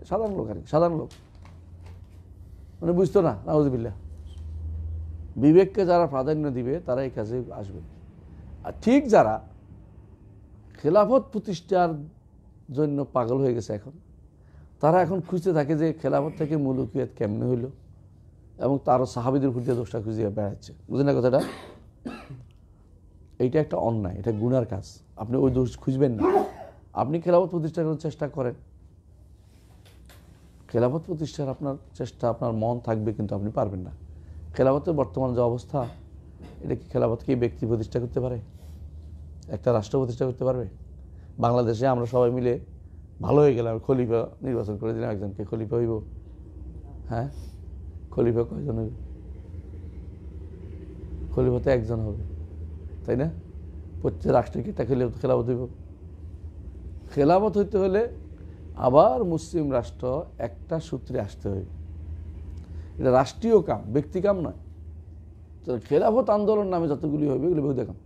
সাধারণ লোক আর কি, সাধারণ লোক, মানে বুঝতো না। নাউযুবিল্লাহ। বিবেককে যারা প্রাধান্য দিবে তারা এই কাজে আসবে। আর ঠিক যারা খেলাফত প্রতিষ্ঠার জন্য পাগল হয়ে গেছে এখন, তারা এখন খুঁজতে থাকে যে খেলাফত থেকে মুলুকিয়াত কেমনে হইল, এবং তারও সাহাবীদের উপর দিয়ে দোষটা খুঁজিয়ে বেড়াচ্ছে। বুঝলেন না কথাটা? এইটা একটা অন্যায়, এটা গুনার কাজ। আপনি ওই দোষ খুঁজবেন না। আপনি খেলাফত প্রতিষ্ঠা করার চেষ্টা করেন, খেলাফত প্রতিষ্ঠার আপনার চেষ্টা, আপনার মন থাকবে, কিন্তু আপনি পারবেন না। খেলাফতের বর্তমান যে অবস্থা, এটা কি খেলাফতকে ব্যক্তি প্রতিষ্ঠা করতে পারে? একটা রাষ্ট্র প্রতিষ্ঠা করতে পারবে? বাংলাদেশে আমরা সবাই মিলে ভালো হয়ে গেলাম, খলিফা নির্বাচন করে দিলাম একজনকে, খলিফা হইব? হ্যাঁ, খলিফা কয়জন হইবে? খলিফা তো একজন হবে, তাই না? প্রত্যেক রাষ্ট্রের কি একটা খেলাফত হইব? খেলাফত হইতে হলে আবার মুসলিম রাষ্ট্র একটা সূত্রে আসতে হইবে। এটা রাষ্ট্রীয় কাম, ব্যক্তি কাম নয়। তো খেলাফত আন্দোলন নামে যতগুলি হইবে এগুলো বহু দেখাম।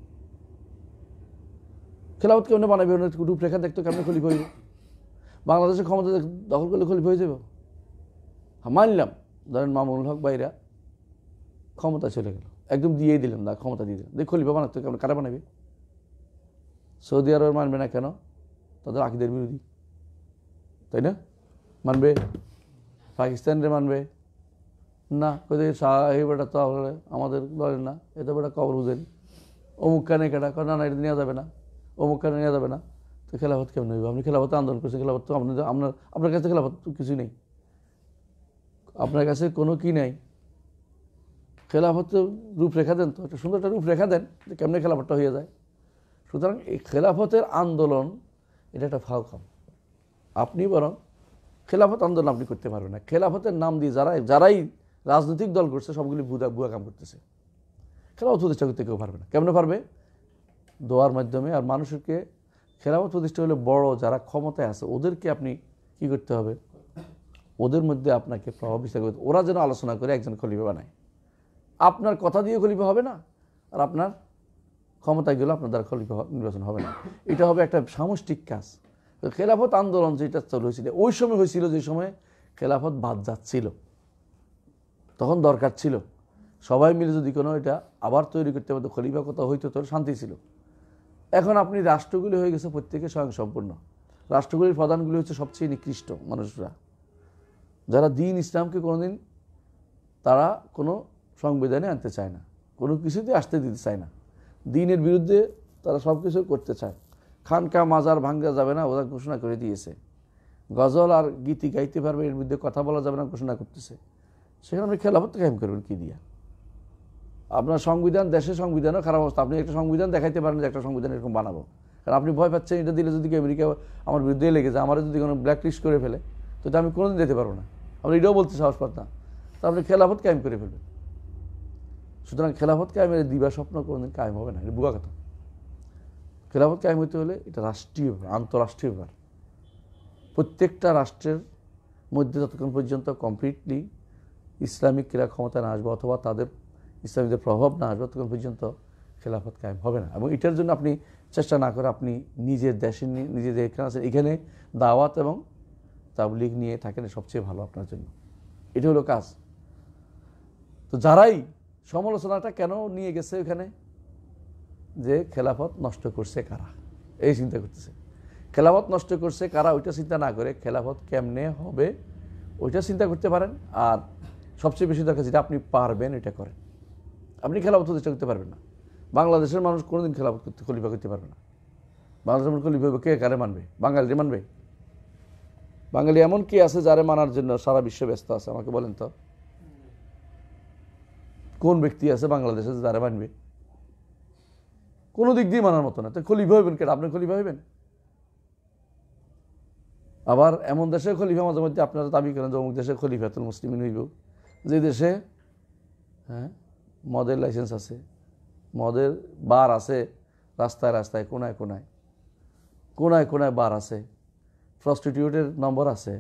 খেলাফত কেমনে বানাবে, রূপরেখা দেখতো কেমনে খলিফা হইব? বাংলাদেশের ক্ষমতা দখল করলে খলিফা হয়ে যাব? মানলাম, ধরেন মামুনুল হক ভাইরা ক্ষমতা চলে গেল, একদম দিয়েই দিলাম, না ক্ষমতা দিয়ে দিলাম, দেখ খলিফা বানাতো কেমন, কারা বানাবে? সৌদি আরব মানবে না কেন? তাদের আকীদার বিরোধী, তাই না? মানবে? পাকিস্তানরে মানবে না, এই বেটা তো আমাদের বলেন না, এত বেটা কবর বুঝেন, অমুক কানে কেটা, না না এটা নেওয়া যাবে না, অমুক কানে নেওয়া যাবে না। তো খেলাফত কেমন হইব? আপনি খেলাফত আন্দোলন করছেন, খেলাফত তো আপনার কাছে খেলাফত কিছুই নেই, আপনার কাছে কোনো কি নাই। খেলাফত রূপরেখা দেন, তো একটা সুন্দর একটা রূপরেখা দেন যে কেমনে খেলাফতটা হয়ে যায়। সুতরাং এই খেলাফতের আন্দোলন এটা একটা ফাও কাম। আপনি বরং খেলাফত আন্দোলন আপনি করতে পারবেন না। খেলাফতের নাম দিয়ে যারাই রাজনৈতিক দল করছে সবগুলি বুয়া কাম করতেছে। খেলাফত প্রতিষ্ঠা করতে কেউ পারবে না। কেমনে পারবে? দোয়ার মাধ্যমে। আর মানুষকে খেলাফত প্রতিষ্ঠা হলে বড় যারা ক্ষমতায় আছে ওদেরকে আপনি কি করতে হবে, ওদের মধ্যে আপনাকে প্রভাব বিস্তার করতে, ওরা যেন আলোচনা করে একজন খলিফা বানায়। আপনার কথা দিয়ে খলিফা হবে না, আর আপনার ক্ষমতায় গেলে আপনার দ্বারা খলিফা নির্বাচন হবে না। এটা হবে একটা সামষ্টিক কাজ। খেলাফত আন্দোলন যেটা চালু হয়েছিল ওই সময় হয়েছিল, যে সময় খেলাফত বাদ যাচ্ছিল, তখন দরকার ছিল সবাই মিলে যদি কোনো এটা আবার তৈরি করতে পারতো, খলিফা কথা হইতো, তোর শান্তি ছিল। এখন আপনি রাষ্ট্রগুলি হয়ে গেছে প্রত্যেকে স্বয়ংসম্পূর্ণ। রাষ্ট্রগুলির প্রধানগুলি হচ্ছে সবচেয়ে নিকৃষ্ট মানুষরা, যারা দিন ইসলামকে কোনোদিন তারা কোনো সংবিধানে আনতে চায় না, কোনো কিছুতে আসতে দিতে চায় না, দিনের বিরুদ্ধে তারা সব কিছু করতে চায়। খানকা মাজার ভাঙ্গা যাবে না ওরা ঘোষণা করে দিয়েছে, গজল আর গীতি গাইতে পারবে এর বিরুদ্ধে কথা বলা যাবে না ঘোষণা করতেছে। সেখানে আপনি খেলাফত কায়েম করবেন কি দিয়া? আপনার সংবিধান, দেশের সংবিধানও খারাপ অবস্থা। আপনি একটা সংবিধান দেখাইতে পারেন যে একটা সংবিধান এরকম বানাবো, কারণ আপনি ভয় পাচ্ছেন এটা দিলে যদি আমেরিকা আমার বিরুদ্ধে লেগে যায়, আমার যদি কোনো ব্ল্যাক লিস্ট করে ফেলে, তো এটা আমি কোনোদিন যেতে পারবো না। আপনি এটাও বলতে সাহস পাত না, তো আপনি খেলাফত কায়েম করে ফেলবেন। সুতরাং খেলাফত কায়েমের দিবা স্বপ্ন কোনোদিন কায়েম হবে না, এটা বুয়া কথা। খেলাফত কায়েম হইতে হলে এটা রাষ্ট্রীয় ব্যাপার, আন্তঃরাষ্ট্রীয় ব্যাপার। প্রত্যেকটা রাষ্ট্রের মধ্যে যতক্ষণ পর্যন্ত কমপ্লিটলি ইসলামিক ক্রীড়া ক্ষমতা না আসবে, অথবা তাদের ইসলামীদের প্রভাব না আসবে, ততক্ষণ পর্যন্ত খেলাফত কায়েম হবে না। এবং এটার জন্য আপনি চেষ্টা না করে আপনি নিজের দেশে নিজের এখানে আছেন, এখানে দাওয়াত এবং তাবলীগ নিয়ে থাকেন, সবচেয়ে ভালো আপনার জন্য। এটা হলো কাজ। তো যারাই সমালোচনাটা কেন নিয়ে গেছে ওখানে, যে খেলাফত নষ্ট করছে কারা, এই চিন্তা করতেছে। খেলাফত নষ্ট করছে কারা ওইটা চিন্তা না করে খেলাফত কেমনে হবে ওইটা চিন্তা করতে পারেন। আর সবচেয়ে বেশি দরকার যেটা আপনি পারবেন ওইটা করেন। আপনি খেলাফত প্রতিষ্ঠা করতে পারবেন না। বাংলাদেশের মানুষ কোনোদিন খেলাফত খলিফা করতে পারবে না। বাংলাদেশের মানুষ খলিফা কে কারে মানবে? বাঙালিরে মানবে? বাঙালি এমন কি আছে যারে মানার জন্য সারা বিশ্ব ব্যস্ত আছে? আমাকে বলেন তো, কোন ব্যক্তি আছে বাংলাদেশে যারা মানবে? কোনো দিক দিয়ে মানার মতো না। তো খলিফা হইবেন কেন? আপনি খলিফা হইবেন? আবার এমন দেশে খলিফা মাঝে মধ্যে আপনারা দাবি করেন যে অমুক দেশে খলিফাতুল মুসলিমিন হইব, যে দেশে মদের লাইসেন্স আছে, মদের বার আছে রাস্তায় রাস্তায়, কোনায় কোনায়, কোনায় কোনায় বার আছে, প্রস্টিটিউটের নম্বর আছে,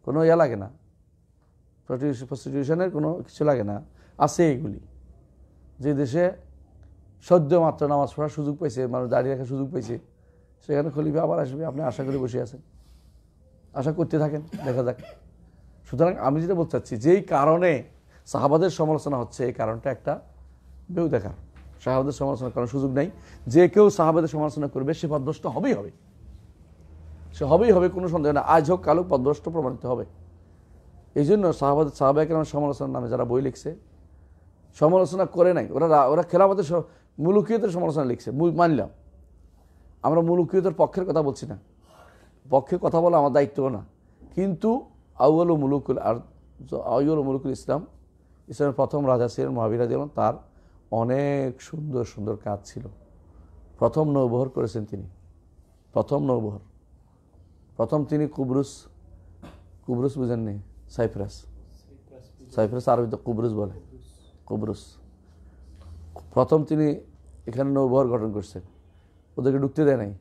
কোনো ইয়া লাগে না, প্রস্টিটিউশনের কোনো কিছু লাগে না, আছে এইগুলি। যে দেশে সদ্য মাত্র নামাজ পড়ার সুযোগ পাইছে, মানুষ দাঁড়িয়ে রাখার সুযোগ পাইছে, সেখানে খলিফা আবার আসবে, আপনি আশা করে বসে আছেন, আশা করতে থাকেন, দেখা যাক। সুতরাং আমি যেটা বলতে চাচ্ছি, যেই কারণে সাহাবাদের সমালোচনা হচ্ছে, এই কারণটা একটা বেউ দেখার। সাহাবাদের সমালোচনা করার সুযোগ নাই। যে কেউ সাহাবাদের সমালোচনা করবে সে পথভ্রষ্ট হবেই হবে, সে হবেই হবে, কোনো সন্দেহ না। আজ হোক কাল হোক পথভ্রষ্ট প্রমাণিত হবে। এই জন্য সাহাবায়ে-কেরামের সমালোচনার নামে যারা বই লিখছে, সমালোচনা করে নাই, ওরা খেলাফতের মুলুকিয়তের সমালোচনা লিখছে, মানলাম। আমরা মুলুকিয়তের পক্ষের কথা বলছি না, পক্ষে কথা বলা আমার দায়িত্বও না। কিন্তু আউয়াল মুলুকুল ইসলাম, ইসলামের প্রথম রাজা ছিলেন মুআবিয়া রাদিয়াল্লাহু আনহু। তার অনেক সুন্দর সুন্দর কাজ ছিল। প্রথম নৌবহর করেছেন তিনি, প্রথম নৌবহর। প্রথম তিনি কুবরুস বুঝেননি? সাইপ্রাস আরবিতে কুবরুস বলে, কুবরুস। প্রথম তিনি এখানে নৌবহর গঠন করছেন, ওদেরকে ঢুকতে দেয় নাই,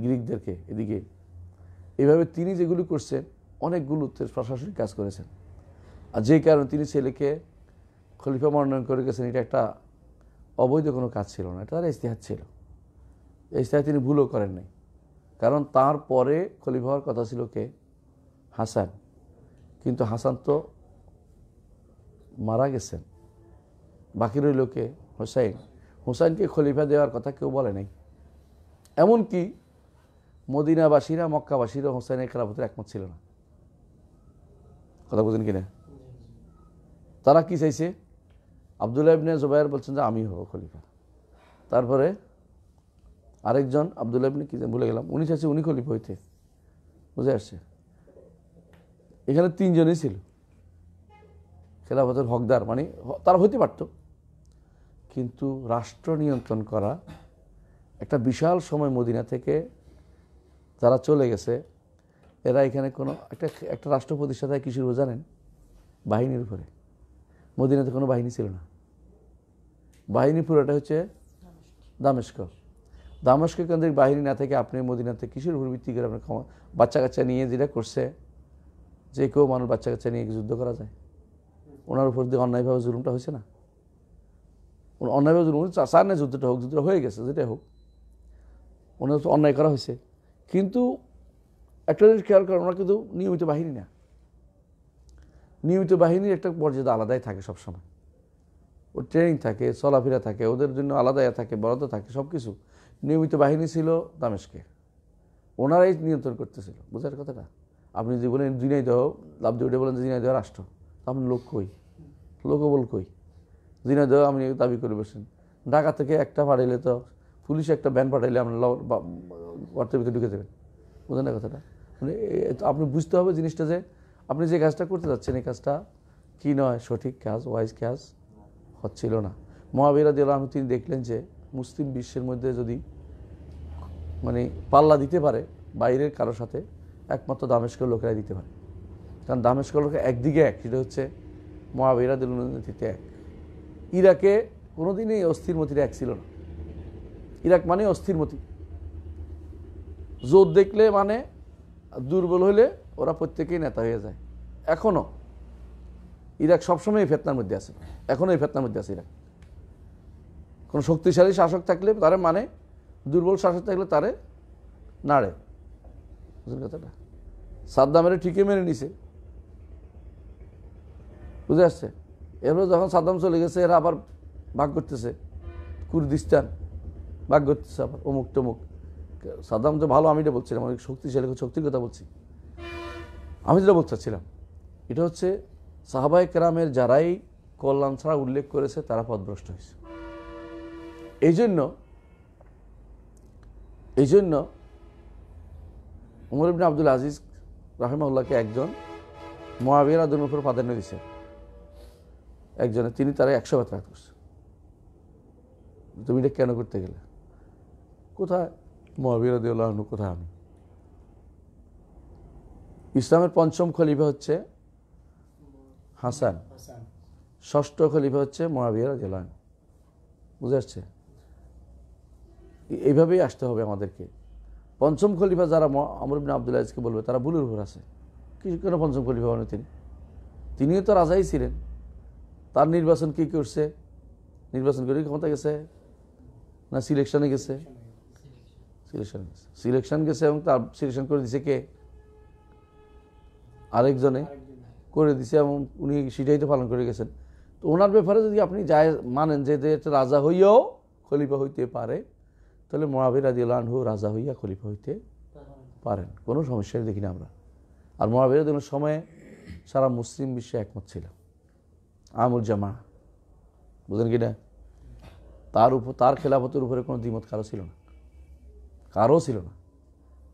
গ্রিকদেরকে এদিকে। এইভাবে তিনি যেগুলি করছেন, অনেকগুলো প্রশাসনিক কাজ করেছেন। আর যে কারণে তিনি ছেলেকে খলিফা মনোনয়ন করে গেছেন, এটা একটা অবৈধ কোনো কাজ ছিল না, এটা তার ইজতিহাদ ছিল। এই ইজতিহাদ তিনি ভুলও করেন নাই, কারণ তার পরে খলিফা হওয়ার কথা ছিল কে? হাসান। কিন্তু হাসান তো মারা গেছেন, বাকি রইল কে? হুসাইন। হুসাইনকে খলিফা দেওয়ার কথা কেউ বলে নাই। এমনকি মদিনাবাসীরা, মক্কাবাসীরা হুসাইনের খেলাফতের একমত ছিল না। কথা বুঝেন কিনা? তারা কি চাইছে? আব্দুল্লাহ ইবনে জুবায়ের বলছেন যে আমি হব খলিফা। তারপরে আরেকজন আব্দুল্লাহ ইবনে কি ভুলে গেলাম, উনি চাইছে উনি খলিফা হইতে। বুঝে আসছে? এখানে তিনজনই ছিল খেলাফতের হকদার, মানে তারা হইতে পারত। কিন্তু রাষ্ট্র নিয়ন্ত্রণ করা, একটা বিশাল সময় মদিনা থেকে যারা চলে গেছে, এরা এখানে কোনো একটা রাষ্ট্র প্রতিষ্ঠা হয় কিসের উপর জানেন? বাহিনীর উপরে। মদিনাতে কোনো বাহিনী ছিল না, বাহিনী পুরোটা হচ্ছে দামেস্ক। দামেস্ক কেন্দ্রিক বাহিনী না থেকে আপনি মদিনাতে কিসের উপর ভিত্তি করে আপনার বাচ্চা কাচ্চা নিয়ে যেটা করছে, যে কেউ মানুষ বাচ্চা কাচ্চা নিয়ে যুদ্ধ করা যায়? ওনার উপর দিয়ে অন্যায়ভাবে জুলুমটা হয়েছে না? অন্যায়ভাবে জুলুম চার না, যুদ্ধটা হোক, যুদ্ধটা হয়ে গেছে, যেটা হোক, ওনার তো অন্যায় করা হয়েছে। কিন্তু একটা জিনিস খেয়াল করেন, ওরা কিন্তু নিয়মিত বাহিনী না। নিয়মিত বাহিনীর একটা মর্যাদা আলাদাই থাকে সবসময়, ওর ট্রেনিং থাকে, চলাফেরা থাকে, ওদের জন্য আলাদাই থাকে, বরাদ্দ থাকে, সব কিছু। নিয়মিত বাহিনী ছিল দামেস্কে, ওনারাই নিয়ন্ত্রণ করতেছিল। বোঝার কথাটা? আপনি যে বলেন ঝিনাইদহ, লাভ দিয়ে বলেন ঝিনাইদহ রাষ্ট্র, আপনি লোক কই? লোকবল কই? ঝিনাইদহ আপনি দাবি করে বসেন। ঢাকা থেকে একটা পাঠাইলে তো, পুলিশ একটা ব্যান পাঠাইলে আপনার গর্তের ভিতরে ঢুকে দেবেন। বোঝেন না কথাটা? মানে আপনি বুঝতে হবে জিনিসটা, যে আপনি যে কাজটা করতে যাচ্ছেন, এই কাজটা কি নয়, সঠিক কাজ, ওয়াইজ কাজ হচ্ছিল না। মুআবিয়া রাদিয়াল্লাহু আনহু তিনি দেখলেন যে মুসলিম বিশ্বের মধ্যে যদি মানে পাল্লা দিতে পারে বাইরের কারোর সাথে, একমাত্র দামেস্কের লোকেরাই দিতে পারে। কারণ দামেস্কের লোকের একদিকে এক, সেটা হচ্ছে মুআবিয়া রাদিয়াল্লাহু আনহুর নেতৃত্বে এক। ইরাকে কোনোদিনই অস্থিরমতির এক ছিল না। ইরাক মানে অস্থিরমতি, জোর দেখলে মানে দুর্বল হইলে ওরা প্রত্যেকেই নেতা হয়ে যায়। এখনও ইরাক সবসময় এই ফেতনার মধ্যে আছে, এখনও এই ফেতনার মধ্যে আছে ইরাক। কোনো শক্তিশালী শাসক থাকলে তারে মানে, দুর্বল শাসক থাকলে তারে নাড়ে। বুঝলেন কথাটা? সাদ্দামের ঠিকই মেনে নিছে, বুঝে আসছে। এরপরে যখন সাদ্দাম চলে গেছে, এরা আবার ভাগ করতেছে, কুর্দিস্তান ভাগ করতেছে, আবার অমুক তমুক। সাদ্দাম তো ভালো, আমি এটা বলছিলাম, অনেক শক্তিশালী, শক্তির কথা বলছি। আমি যেটা বলতে চাচ্ছিলাম, এটা হচ্ছে সাহাবায়ে কেরামের যারাই কল্যাণ ছাড়া উল্লেখ করেছে, তারা পথভ্রষ্ট হয়েছে। এই জন্য উমর ইবনে আব্দুল আজিজ রাহিমাহুল্লাহকে একজন মুআবিয়া রাদিয়াল্লাহু আনহুর উপর প্রাধান্য দিয়েছে, একজনে, তিনি তারা 100 বেতরাত করছে। তুমি এটা কেন করতে গেলে? কোথায় মুআবিয়া রাদিয়াল্লাহু আনহু, কোথায় আমি? ইসলামের পঞ্চম খলিফা হচ্ছে হাসান, ষষ্ঠ খলিফা হচ্ছে মুআবিয়া রাদিয়াল্লাহু আনহু। বুঝে আসছে? এইভাবেই আসতে হবে আমাদেরকে। পঞ্চম খলিফা যারা আমর ইবনে আব্দুল আজিজকে বলবে তারা ভুলের উপর আছে। কিছু কেন পঞ্চম খলিফা মানে তিনিও তো রাজাই ছিলেন। তার নির্বাচন কি করছে? নির্বাচন করে ক্ষমতা গেছে না সিলেকশনে গেছে? সিলেকশন গেছে এবং তার সিলেকশন করে দিছে কে? আরেকজনে করে দিছে এবং উনি সেটাই তো পালন করে গেছেন। তো ওনার ব্যাপারে যদি আপনি যায় মানেন যে একটা রাজা হইয়াও খলিফা হইতে পারে, তাহলে মুআবিয়া রাদিয়াল্লাহু আনহু রাজা হইয়া খলিফা হইতে পারেন, কোনো সমস্যাই দেখি না আমরা। আর মুআবিয়া রাদিয়াল্লাহু সময়ে সারা মুসলিম বিশ্বে একমত ছিল, আমুল জামা, বুঝলেন কি না? তার খেলাফতের উপরে কোনো দ্বিমত কারো ছিল না, কারো ছিল না।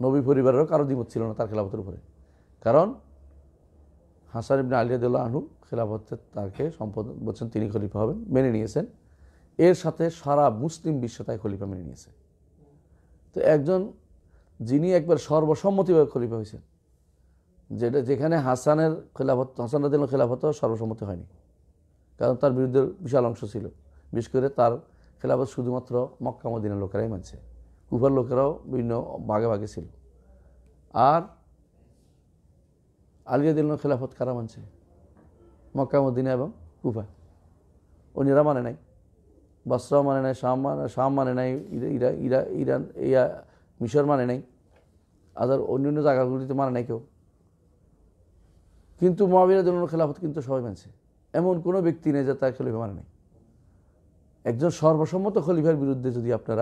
নবী পরিবারেরও কারো দ্বিমত ছিল না তার খেলাফতের উপরে। কারণ হাসান ইবনে আলী রাদিয়াল্লাহু আনহু খেলাফতে তাকে সম্পদ বলছেন, তিনি খলিফা হবেন, মেনে নিয়েছেন। এর সাথে সারা মুসলিম বিশ্ব তাই খলিফা মেনে নিয়েছে। তো একজন যিনি একবার সর্বসম্মতিভাবে খলিফা হয়েছেন, যেখানে হাসান রাদিয়াল্লাহু খেলাফত সর্বসম্মতি হয়নি, কারণ তার বিরুদ্ধে বিশাল অংশ ছিল। বিশেষ করে তার খেলাফত শুধুমাত্র মক্কা মদিনার লোকেরাই মানছে, কুফার লোকেরাও বিভিন্ন ভাগে ভাগে ছিল। আর আলী রাদিয়াল্লাহু খেলাফত কারা মানছে? মক্কা মদিনা এবং কুফা। অন্যরা মানে নাই, বসরাও মানে নাই, শাম মানে নাই, ইরান মিশর মানে নাই, আদার অন্য জায়গাগুলিতে মানে নাই কেউ। কিন্তু মুআবিয়া রাদিয়াল্লাহু খেলাফত কিন্তু সবাই মানছে, এমন কোনো ব্যক্তি নেই যে তার খলিফা মানে নাই। একজন সর্বসম্মত খলিফার বিরুদ্ধে যদি আপনি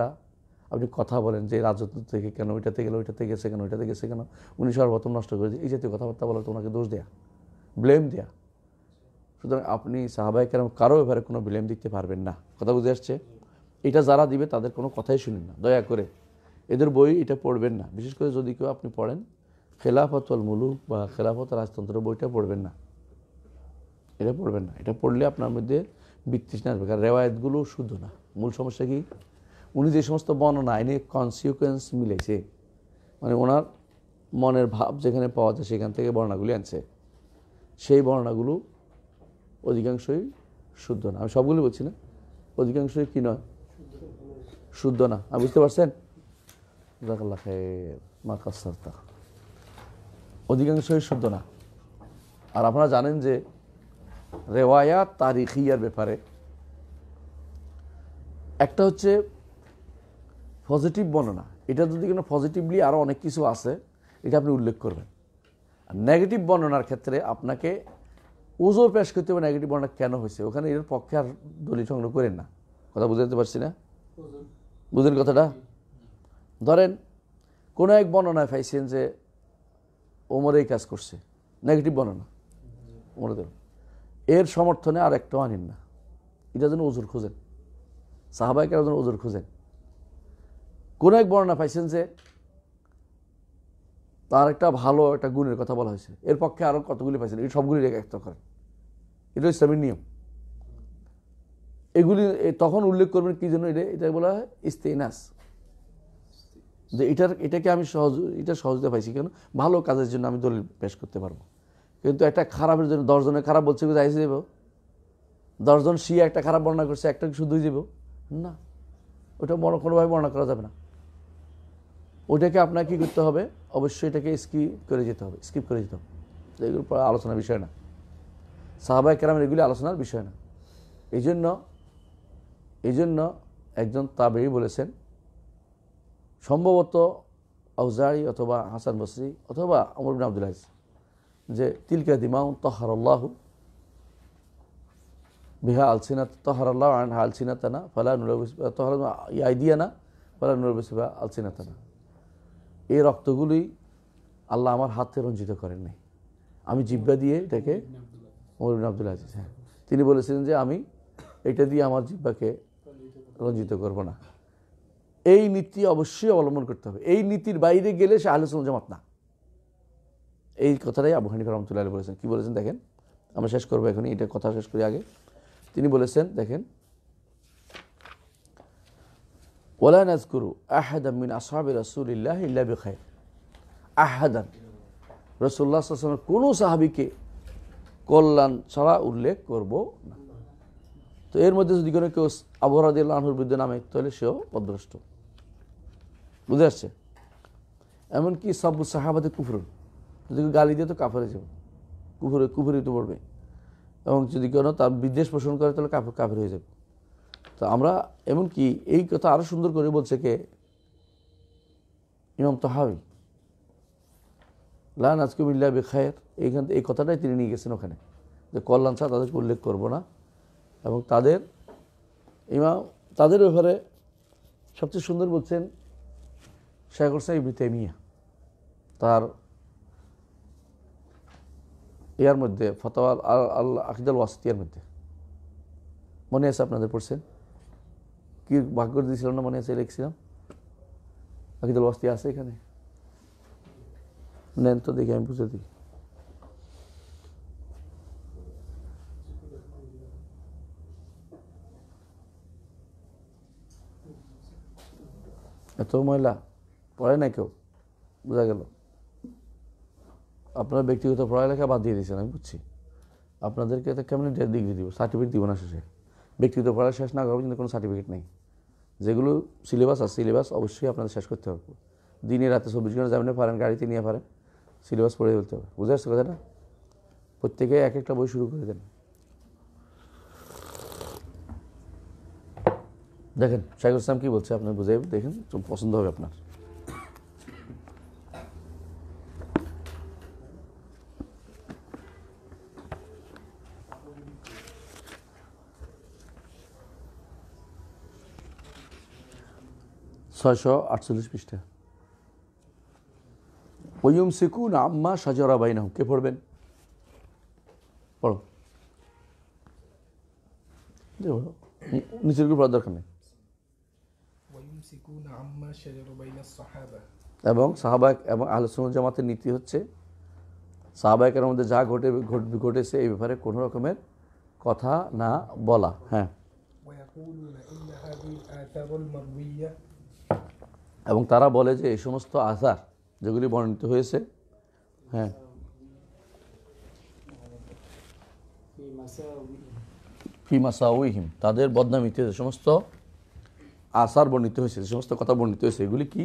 কথা বলেন যে রাজত্ব থেকে কেন ওইটাতে গেল, ওইটাতে গেছে কেন, ওইটাতে গেছে কেন, উনি সর্বপ্রথম নষ্ট করে দিয়ে এই জাতীয় কথাবার্তা বলা, তো ওনাকে দোষ দেয়া, ব্লেম দেয়া। সুতরাং আপনি সাহাবায়ে কেরাম কারো ব্যাপারে কোনো ব্লেম দিতে পারবেন না। কথা বুঝে আসছে? এটা যারা দিবে তাদের কোনো কথাই শুনেন না, দয়া করে এদের বই এটা পড়বেন না। বিশেষ করে যদি কেউ আপনি পড়েন খেলাফতুল মুলুক বা খেলাফত রাজতন্ত্র বইটা পড়বেন না, এটা পড়বেন না। এটা পড়লে আপনার মধ্যে বিতৃষ্ণা আসবে, কারণ রেওয়ায়েতগুলো শুদ্ধ না। মূল সমস্যা কি? উনি যে সমস্ত বর্ণনা এনে কনসিকুয়েন্স মিলেছে, মানে ওনার মনের ভাব যেখানে পাওয়া যায় সেখান থেকে বর্ণনাগুলি আনছে, সেই বর্ণনাগুলো অধিকাংশই শুদ্ধ না। আমি সবগুলি বলছি না, অধিকাংশই কি নয়, শুদ্ধ না। আপনি বুঝতে পারছেন? জাযাকাল্লাহ খাইর মা কাসসারতা। অধিকাংশই শুদ্ধ না। আর আপনারা জানেন যে রেওয়ায়াত তারিখিয়ার ব্যাপারে একটা হচ্ছে পজিটিভ বর্ণনা, এটা যদি কোনো পজিটিভলি আরও অনেক কিছু আছে এটা আপনি উল্লেখ করবেন। আর নেগেটিভ বর্ণনার ক্ষেত্রে আপনাকে ওজোর পেশ করতে হবে নেগেটিভ বর্ণনা কেন হয়েছে, ওখানে এর পক্ষে আর দলিল সংগ্রহ করেন না। কথা বুঝতে পারছি না? বুঝলেন কথাটা? ধরেন কোনো এক বর্ণনায় পাইছেন যে ওমর এই কাজ করছে, নেগেটিভ বর্ণনা ওমর, এর সমর্থনে আর একটাও আনেন না, এটা যেন ওজোর খুঁজেন, সাহাবায়ে কেরাম যেন ওজোর খুঁজেন। কোনো এক বর্ণনা পাইছেন যে তার একটা ভালো একটা গুণের কথা বলা হয়েছে, এর পক্ষে আরও কতগুলি পাইছেন, এই সবগুলি একটা করেন, এটা ইসলামের নিয়ম। এগুলি তখন উল্লেখ করবেন কি জন্য? এটা বলা হয় ইস্তেনাস, যে এটাকে আমি সহজতা পাইছি কেন, ভালো কাজের জন্য আমি দলিল পেশ করতে পারবো। কিন্তু একটা খারাপের জন্য 10 জনের খারাপ বলছে যাইছে যাব, 10 জন শিয়া একটা খারাপ বর্ণনা করছে, একটা শুদ্ধ হয়ে যাব না, ওটা কোনোভাবে বর্ণনা করা যাবে না। ওইটাকে আপনাকে কী করতে হবে? অবশ্যই এটাকে স্কিপ করে যেতে হবে। এগুলোর পর আলোচনার বিষয় না, সাহাবায়ে কেরামের এগুলি আলোচনার বিষয় না। এই জন্য একজন তাবেঈ বলেছেন, সম্ভবত আউজাঈ অথবা হাসান বসরি অথবা ওমর ইবনে আব্দুল আজিজ, যে তিলকা দিমাউন তাহারাল্লাহু বিহা আলসিনাত তাহারাল্লাহু আনহা আলসিনাতানা ফালা নুলবিস তাহারা আইদিয়ানা ফালা নুলবিস বিহা আলসিনাতানা। এই রক্তগুলি আল্লাহ আমার হাতে রঞ্জিত করেন নাই, আমি জিহ্বা দিয়ে এটাকে, ওমর ইবনে আব্দুল আজিজ, হ্যাঁ, তিনি বলেছিলেন যে আমি এটা দিয়ে আমার জিহ্বাকে রঞ্জিত করব না। এই নীতি অবশ্যই অবলম্বন করতে হবে। এই নীতির বাইরে গেলে সে আহলে সুন্নাত জামাত না। এই কথাটাই আবু হানিফা রাহমাতুল্লাহ আলাইহি বলেছেন। কি বলেছেন দেখেন, আমরা শেষ করবো এখনই, এটা কথা শেষ করি আগে। তিনি বলেছেন দেখেন, ওয়ালা নাযকুরু আহাদাম মিন আসহাবি রাসূলিল্লাহ ইল্লা বিখাইর। আহাদান, রাসূলুল্লাহ সাল্লাল্লাহু আলাইহি ওয়াসাল্লামের কোনো সাহাবীকে কল্যাণ ছাড়া উল্লেখ করব না। তো এর মধ্যে যদি কোনো কেউ আবু হুরায়রা রাদিয়াল্লাহু আনহুর বিরুদ্ধে নামে, তাহলে সেও পথভ্রষ্ট। বুঝে আসছে? এমনকি সাব্বু সাহাবাতে কুফরুন, যদি গালি দিয়ে তো কাফেরে যাবে, কুফুরে তো পড়বে, এবং যদি কোনো তার বিদ্বেষ পোষণ করে তাহলে কাফের হয়ে যাবে। তো আমরা এমনকি এই কথা আরও সুন্দর করে বলছে কে, ইমাম তাহাবী লা নাজকুম ইল্লা বিখায়র, এইখান থেকে এই কথাটাই তিনি নিয়ে গেছেন ওখানে, যে কল্যাণ ছাড়া তাদেরকে উল্লেখ করবো না। এবং তাদের ব্যাপারে সবচেয়ে সুন্দর বলছেন শাইখুল ইসলাম ইবনে তাইমিয়া তার ইয়ার মধ্যে ফতোয়া আল আকিদাল ওয়াসিতিয়ার মধ্যে, মনে আছে আপনাদের পড়ছেন? কি ভাগ করে দিয়েছিলাম না, মনে আছে? লিখছিলাম আকিদাল ওয়াসিতিয়া আছে এখানে, নেন তো দেখি, আমি বুঝে দিই। এত ময়লা পড়ে না কেউ, বোঝা গেল। আপনার ব্যক্তিগত পড়ালেখা বাদ দিয়ে দিয়েছেন, আমি বুঝছি। আপনাদেরকে তো কেমন ডিগ্রি দিব, সার্টিফিকেট দিব না শেষে। ব্যক্তিগত পড়া শেষ না করা পর্যন্ত কোনো সার্টিফিকেট নেই। যেগুলো সিলেবাস আছে, সিলেবাস অবশ্যই আপনাদের শেষ করতে হবে। দিনে রাতে 24 ঘন্টা যাবেন, পারেন গাড়িতে নিয়ে পারেন, সিলেবাস পড়ে ফেলতে হবে। বুঝে আসছে কথাটা? প্রত্যেকে এক একটা বই শুরু করে দেন। দেখেন শাইখুল ইসলাম কি বলছে, আপনার বুঝে দেখেন, পছন্দ হবে আপনার। ছয়শো 48 পৃষ্ঠা। ওয়ুমসিকুনা আম্মা শাজারা বাইনাহুম, কে পড়বেন? পড়ো, নিচের পড়ার দরকার নেই। এবং সাহাবা এবং আহলে সুন্নাত জামাতের নীতি হচ্ছে সাহাবায়ে মধ্যে যা ঘটেছে এই ব্যাপারে কোনো রকমের কথা না বলা। হ্যাঁ, এবং তারা বলে যে এই সমস্ত আসার যেগুলি বর্ণিত হয়েছে, হ্যাঁ, ফি মাসাউইহিম, তাদের বদনামিতে যে সমস্ত আসার বর্ণিত হয়েছে, যে সমস্ত কথা বর্ণিত হয়েছে, এগুলি কি?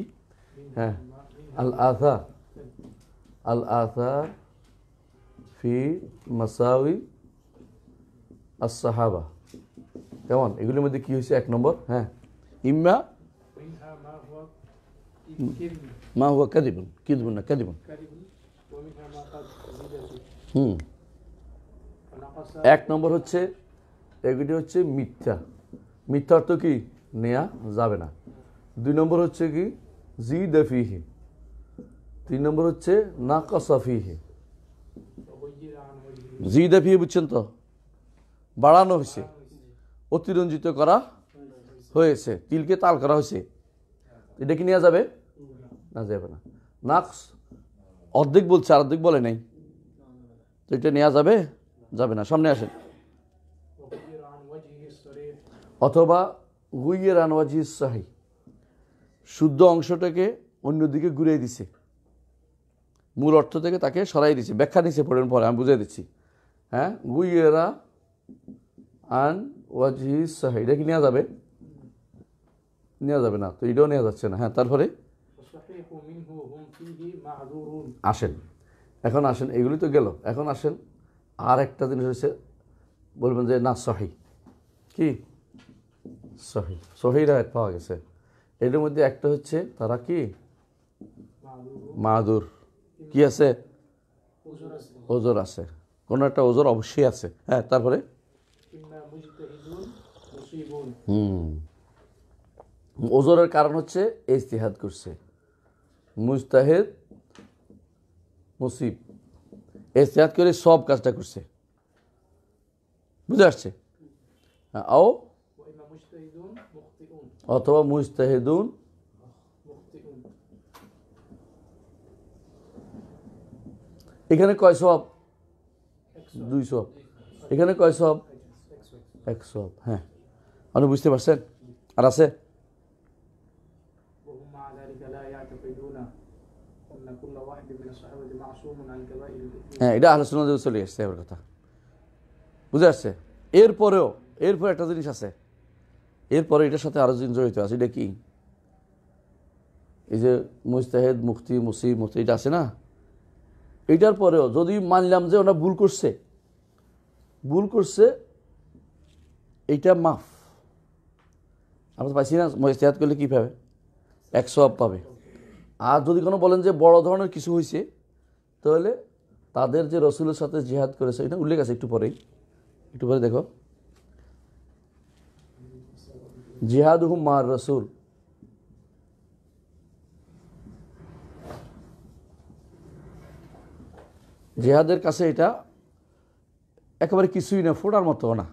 হ্যাঁ, আল আসার ফি মাসাউই আস-সাহাবা। কেমন? এগুলির মধ্যে কি হয়েছে? 1 নম্বর, হ্যাঁ, ইম্মা মা হুয়া কাযিবুন, কিযবুন না কাযিবুন। 1 নম্বর হচ্ছে এগুলি হচ্ছে মিথ্যা। মিথ্যা অর্থ কি? নেয়া যাবে না। 2 নম্বর হচ্ছে কি? জিদা ফিহি। 3 নম্বর হচ্ছে নাকাসা ফিহি। জিদা ফিহি বুঝছেন তো? বাড়ানো হয়েছে, অতিরঞ্জিত করা হয়েছে, তিলকে তাল করা হয়েছে। এটা কি নেওয়া যাবে? না, যাবে না। নাকস অর্ধেক বলছে, আর অর্ধেক বলে নাই, তো এটা নেওয়া যাবে? যাবে না। সামনে আসেন। অথবা গুইয়ের আনওয়াজি সাহি, শুদ্ধ অংশটাকে অন্যদিকে ঘুরিয়ে দিছে, মূল অর্থ থেকে তাকে সরাই দিছে, ব্যাখ্যা দিচ্ছে, পড়েন পরে আমি বুঝিয়ে দিচ্ছি। হ্যাঁ, গুইয়েরা আন ওয়াজি সাহি, এটা কি নেওয়া যাবে? নেওয়া যাবে না, তো এটাও নেওয়া যাচ্ছে না। হ্যাঁ, তারপরে আসেন, এখন আসেন, এগুলি তো গেল। এখন আসেন আর একটা জিনিস হচ্ছে, বলবেন যে না সহি, কি সহি, সহি রায়ত পাওয়া গেছে। এটার মধ্যে একটা হচ্ছে তারা কি মাদুর, কি আছে? ওজোর আছে, কোনো একটা ওজোর অবশ্যই আছে। হ্যাঁ, তারপরে ওজোরের কারণ হচ্ছে ইজতিহাদ করছে, মুজতাহিদ মুসিব, ইজতিহাদ করে সব কাজটা করছে। বুঝে আসছে? হ্যাঁ, অথবা মুজতাহিদুন এখানে কয় সওয়াব? 2 সওয়াব। এখানে কয় সওয়াব? 1 সওয়াব। হ্যাঁ, আপনি বুঝতে পারছেন? আর আছে হ্যাঁ, এটা আহলে সুন্নাত চলে এসছে এবার কথা, বুঝে আসছে? এরপরে একটা জিনিস আছে, এরপরে এটার সাথে আরো জিনিস জড়িত আছে। এটা কি? এই যে মুজতাহিদ, মুফতি, মুসিব, মুফতি, এটা আছে না, এটার পরেও যদি মানলাম যে ওরা ভুল করছে, এইটা মাফ। আমরা তো পাইছি না, মুজতাহিদ করলে কী পাবে? 100 পাবে। আর যদি কোনো বলেন যে বড় ধরনের কিছু হয়েছে, তাহলে তাদের যে রসুলের সাথে জিহাদ করেছে, এটা উল্লেখ আছে একটু পরে দেখো, জিহাদুহুম মা'আর রাসূল, জিহাদের কাছে এটা একেবারে কিছুই না, ফোটার মতো না।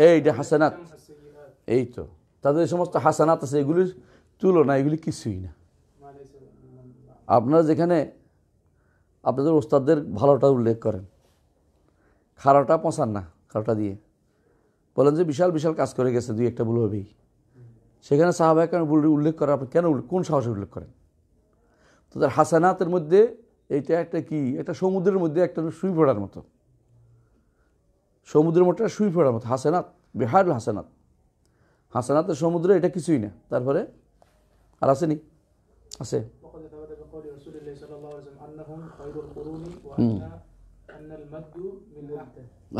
এইটা হাসানাত, এই তো তাদের সমস্ত হাসানাত আছে, এগুলির তুলনা এগুলি কিছুই না। আপনারা যেখানে আপনাদের ওস্তাদদের ভালোটা উল্লেখ করেন, খারাপটা পচান না, খারাপটা দিয়ে বলেন যে বিশাল বিশাল কাজ করে গেছে, দুই একটা ভুল হবেই। সেখানে সাহাবায়ে কেরাম উল্লেখ করেন, আপনি কেন কোন সাহসে উল্লেখ করেন? তাদের হাসানাতের মধ্যে এইটা একটা কি, একটা সমুদ্রের মধ্যে একটা সুই ফোড়ার মতো, সমুদ্রের মধ্যে সুই ফোড়ার মতো হাসানাত, বিহারুল হাসানাত, হাসানাতের সমুদ্রে এটা কিছুই না। তারপরে আর আসেনি, আছে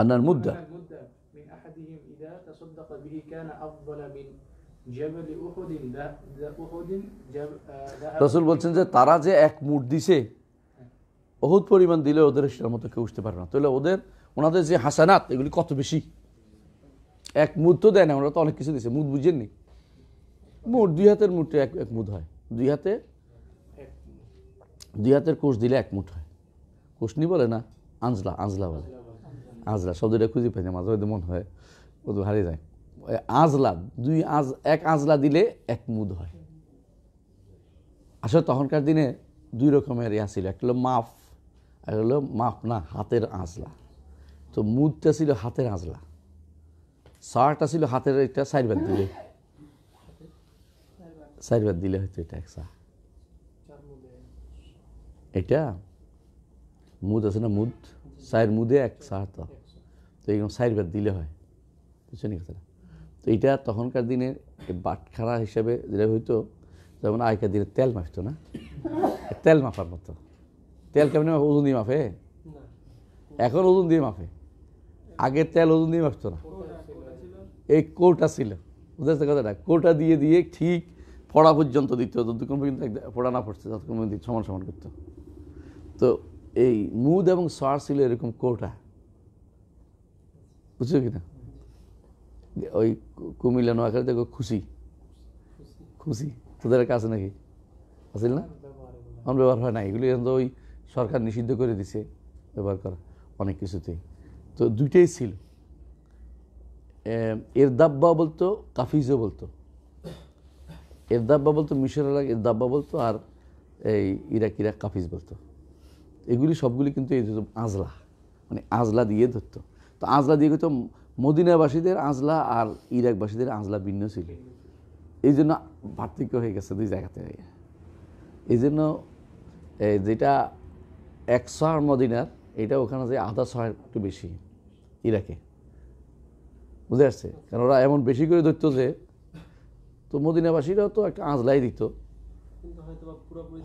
আন্নাল মুদ্দা, রাসূল বলছেন যে তারা যে এক মুঠ দিছে, বহুত পরিমাণ দিলে ওদের সেটার মতো কেউ উঠতে পারে না। তাহলে ওনাদের যে হাসানাত এগুলি কত বেশি, এক মুঠ তো দেয় না, ওরা তো অনেক কিছু দিছে। মুঠ বুঝেননি? মুঠ 2 হাতের মুঠে এক মুঠ হয়, 2 হাতের কোষ দিলে এক মুঠ হয়। কোষনি বলে না, আঁজলা বলে, আঁজলা শব্দটা খুঁজে পাই না, মাঝে মাঝে মনে হয় ও তো হারিয়ে যায়। আঁজলা, এক আঁজলা দিলে এক মুদ হয়। আসলে তখনকার দিনে 2 রকমের ইয়া ছিল, একটা হলো মাফ, আর হলো মাফ না, হাতের আঁজলা। তো মুদটা ছিল হাতের আঁজলা, সারটা ছিল হাতের, একটা 4 ভাগ দিলে হয়তো এটা 1 সা। এটা মুদ আছে না, মুদ 4 মুদে 1 সা, তো এইরকম 4 ভাগ দিলে হয়, বুঝছেন কথাটা? তো এইটা তখনকার দিনের বাটখারা হিসাবে যেটা হইতো, যেমন আগেকার দিনে তেল মাপতো না, তেল মাপার মতো। তেল কেমন ওজন দিয়ে মাপে? এখন ওজন দিয়ে মাপে, আগে তেল ওজন দিয়ে মাপতো না। এই কৌটা ছিল, বুঝতে কথাটা, কৌটা দিয়ে দিয়ে ঠিক ফোড়া পর্যন্ত দিত, যতক্ষণ পর্যন্ত ফোড়া না পড়ছে ততক্ষণ পর্যন্ত সমান সমান করত। তো এই মুদ এবং সার ছিল এরকম কৌটা, বুঝছো কিনা? ওই কুমিল্লা নোয়াখালী দেখো খুশি তোদের কাছে নাকি আসিল না? আমার ব্যবহার হয় না, এগুলি তো ওই সরকার নিষিদ্ধ করে দিছে ব্যবহার করা অনেক কিছুতেই। তো 2টাই ছিল, এর দাব্বা বলতো, কাফিজও বলতো। এর দাব্বা বলতো মিশরের, এর দাব্বা বলতো, আর এই ইরাকিরা কাফিজ বলতো। এগুলি সবগুলি কিন্তু এই আঁজলা, মানে আঁজলা দিয়ে ধরতো। তো আঁজলা দিয়ে কিন্তু মদিনাবাসীদের আঁজলা আর ইরাকবাসীদের আঁজলা ভিন্ন ছিল, এই জন্য পার্থক্য হয়ে গেছে 2 জায়গাতে। এই জন্য যেটা 100 মদিনার, এটা ওখানে যে আধা 100 একটু বেশি ইরাকে, বুঝে আসছে? কারণ ওরা এমন বেশি করে ধরতো যে, তো মদিনাবাসীরাও তো একটা আঁজলাই দিত,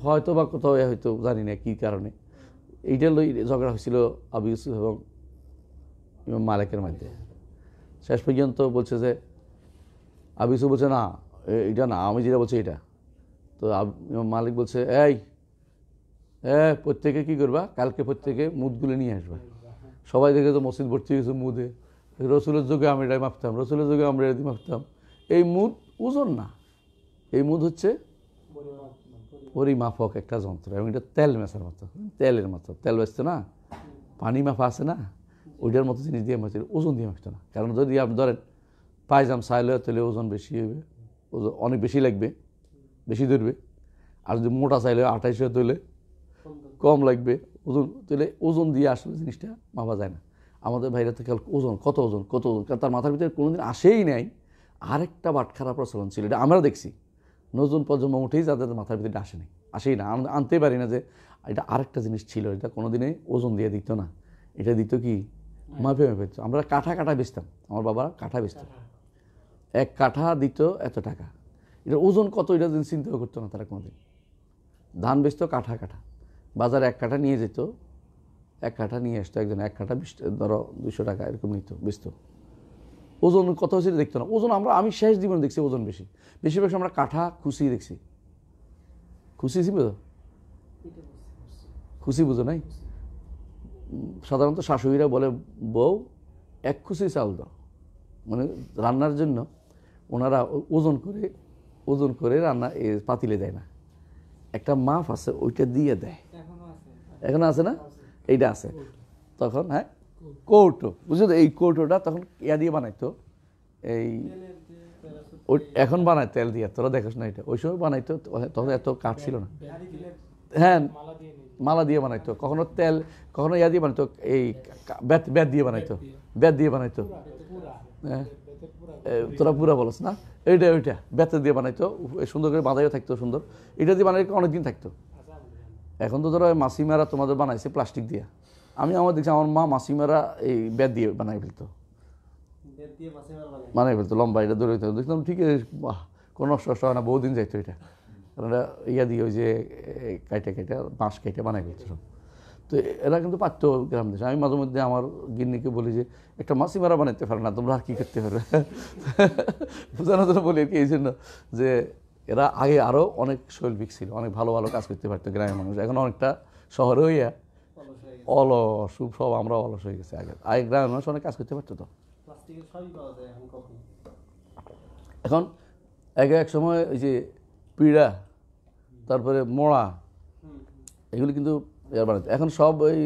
হয়তো বা কোথাও হয়তো জানি না কী কারণে। এইটা লই ঝগড়া হয়েছিল আবু ইউসুফ এবং ইমাম মালিকের মধ্যে। শেষ পর্যন্ত বলছে যে, আবু ইউসুফ বলছে না এটা না, আমি যেটা বলছি এটা। তো ইমাম মালিক বলছে, প্রত্যেকে কী করবা, কালকে প্রত্যেকে মুদগুলো নিয়ে আসবা। সবাই দেখে তো মসজিদ ভর্তি হয়েছে মুদে, রসুলের যুগে আমরা এটাই মাপতাম, রসুলের যুগে আমরা এটাই মাপতাম। এই মুদ ওজন না, এই মুদ হচ্ছে পরিমাপক একটা যন্ত্র, এবং এটা তেল মেশার মতো, তেলের মতো, তেল বেচতো না, পানি মাপা আছে না, ওইটার মতো জিনিস দিয়ে মাপছে, ওজন দিয়ে মাপতো না। কারণ যদি আপনি ধরেন পায়জাম সাইলে, তাহলে ওজন বেশি হবে, ওজন অনেক বেশি লাগবে, বেশি ধরবে। আর যদি মোটা চাইলে 2800 তুলে কম লাগবে ওজন, তাহলে ওজন দিয়ে আসলে জিনিসটা মাপা যায় না। আমাদের ভাইরা থেকে ওজন, কত ওজন, কারণ তার মাথার ভিতরে কোনোদিন আসেই নাই আরেকটা বাটখারা প্রচলন ছিল। এটা আমরা দেখছি, নতুন প্রজন্ম উঠেই যাদের মাথার ভিতরে আসেই না, আনতেই পারি না যে এটা আরেকটা জিনিস ছিল। এটা কোনোদিনই ওজন দিয়ে দিত না, এটা দিত কি মাপে মাপে। আমরা কাঠা বেচতাম, আমার বাবা কাঠা বেচত, 1 কাঠা দিত এত টাকা। এটা ওজন কত এটা দিন চিন্তাও করতো না তারা কোনোদিন। ধান বেচতো কাঠা কাঠা, বাজারে 1 কাঠা নিয়ে যেত, 1 কাঠা নিয়ে আসতো একজন, 1 কাঠা 20 ধরো 200 টাকা এরকম নিত, বেচতো। ওজন কত হয়েছে দেখতো না। ওজন আমি শেষ জীবনে দেখছি ওজন বেশি, বেশিরভাগ আমরা কাঠা খুশি দেখছি। খুশি ছিল তো, খুশি বুঝো নাই? সাধারণত শাশুড়িরা বলে বউ 1 খুশি চাল দাও, মানে রান্নার জন্য ওনারা ওজন করে রান্না পাতিলে দেয় না, একটা মাপ আছে ওইটা দিয়ে দেয়। এখনো আছে না? এইটা আছে তখন। হ্যাঁ, কৌটো, বুঝছো তো? এই কৌটোটা তখন ইয়া দিয়ে বানাইতো, এই এখন বানায় তেল দিয়ে, তোরা দেখোস না এটা, ওই সময় বানাইতো, তখন এত কাঠ ছিল না। হ্যাঁ, মালা দিয়ে বানাইতো, কখনো তেল, কখনো ইয়া দিয়ে বানাইতো, এই বেত দিয়ে বানাইতো, বেত দিয়ে বানাইতো। হ্যাঁ, তোরা পুরা বলস না, ওইটা বেতের দিয়ে বানাইতো, সুন্দর করে বাঁধাইও থাকতো সুন্দর। এটা দিয়ে বানাই অনেকদিন থাকতো। এখন তো ধরো মাসিমারা তোমাদের বানাইছে প্লাস্টিক দিয়ে, আমি আমার দেখছি আমার মা মাসিমারা এই বেত দিয়ে বানাই ফেলতো, লম্বা এটা ধরে দেখলাম ঠিক আছে, কোনো নষ্ট হয় না, বহুদিন যাইতো এটা। কারণ এটা ইয়া দিয়ে ওই যে কাইটা বাঁশ কাইটা বানাই ফেলতো সব। তো এরা কিন্তু পারতো গ্রাম দেশে। আমি মাঝে মধ্যে আমার গিন্নিকে বলি যে একটা মাসিমারা বানাইতে পারে না, তোমরা আর কী করতে পারবে? বোঝানোর জন্য বলি কি, এই জন্য যে এরা আগে আরও অনেক শৈল্পিক ছিল, অনেক ভালো ভালো কাজ করতে পারতো গ্রামের মানুষ। এখন অনেকটা শহরে হইয়া অলস, সব আমরা অলস হয়ে গেছে। আগে গ্রামের মানুষ অনেক কাজ করতে পারতো। তো এখন এক সময় ওই যে পিড়া, তারপরে মোড়া, এগুলি কিন্তু এরা বানাইতো। এখন সব ওই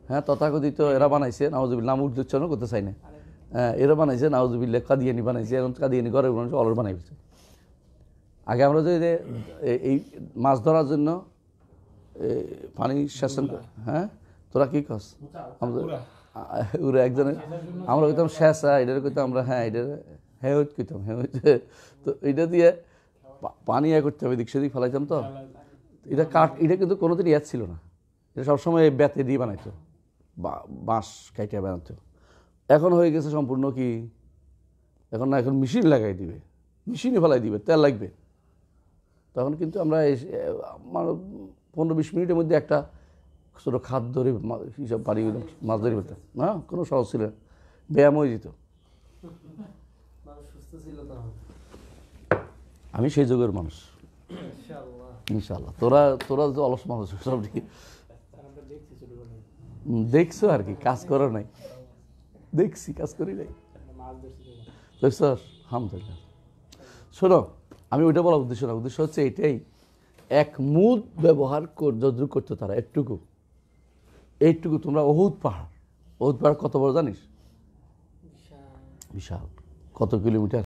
হ্যাঁ তথাকথিত এরা বানাইছে, নাউজুবিল্লাহ, নাম উচ্চারণ করতে চাই না, হ্যাঁ এরা বানাইছে নাউজুবিল্লাহ, কাদিয়ানি বানাইছে। এখন কাদিয়ানি ঘরের মানুষ অলস বানাই ফেলছে। আগে আমরা যে এই মাছ ধরার জন্য পানি সেচন, হ্যাঁ তোরা কি কস? ওরা একজনে আমরা কইতাম শেষা, এটার কইতাম আমরা, হ্যাঁ এটা হ্যাঁ কইতাম, হ্যাঁ। তো এইটা দিয়ে পানি করতে হবে, দিক সেদিক ফেলাইতাম। তো এটা এটা কিন্তু কোনোদিন ইয়াদ ছিল না, এটা সবসময় বেতে দিয়ে বানাইতো, বাঁশ কাইটা বানাতো। এখন হয়ে গেছে সম্পূর্ণ কি, এখন না, এখন মেশিন লাগাই দিবে, মেশিনে ফেলাই দিবে, তেল লাগবে। তখন কিন্তু আমরা 15-20 মিনিটের মধ্যে একটা ছোটো খাদ ধরে হিসাব পানি মাছ ধরে ফেলতাম না, কোনো সহজ ছিল না, ব্যায়াম হয়ে যেত। আমি সেই যুগের মানুষ ইনশাল্লাহ। তোরা যে অলস মানুষ সব দেখছো আর কি, কাজ করো নাই, দেখছি কাজ করি নাই, দেখছ? আলহামদুলিল্লাহ। শোনো, আমি ওইটা বলার উদ্দেশ্য না, উদ্দেশ্য হচ্ছে এটাই, এক মুদ ব্যবহার যদ্রুপ করতো তারা, এইটুকু। তোমরা অহুদ পাহাড় কত বড় জানিস? বিশাল, কত কিলোমিটার।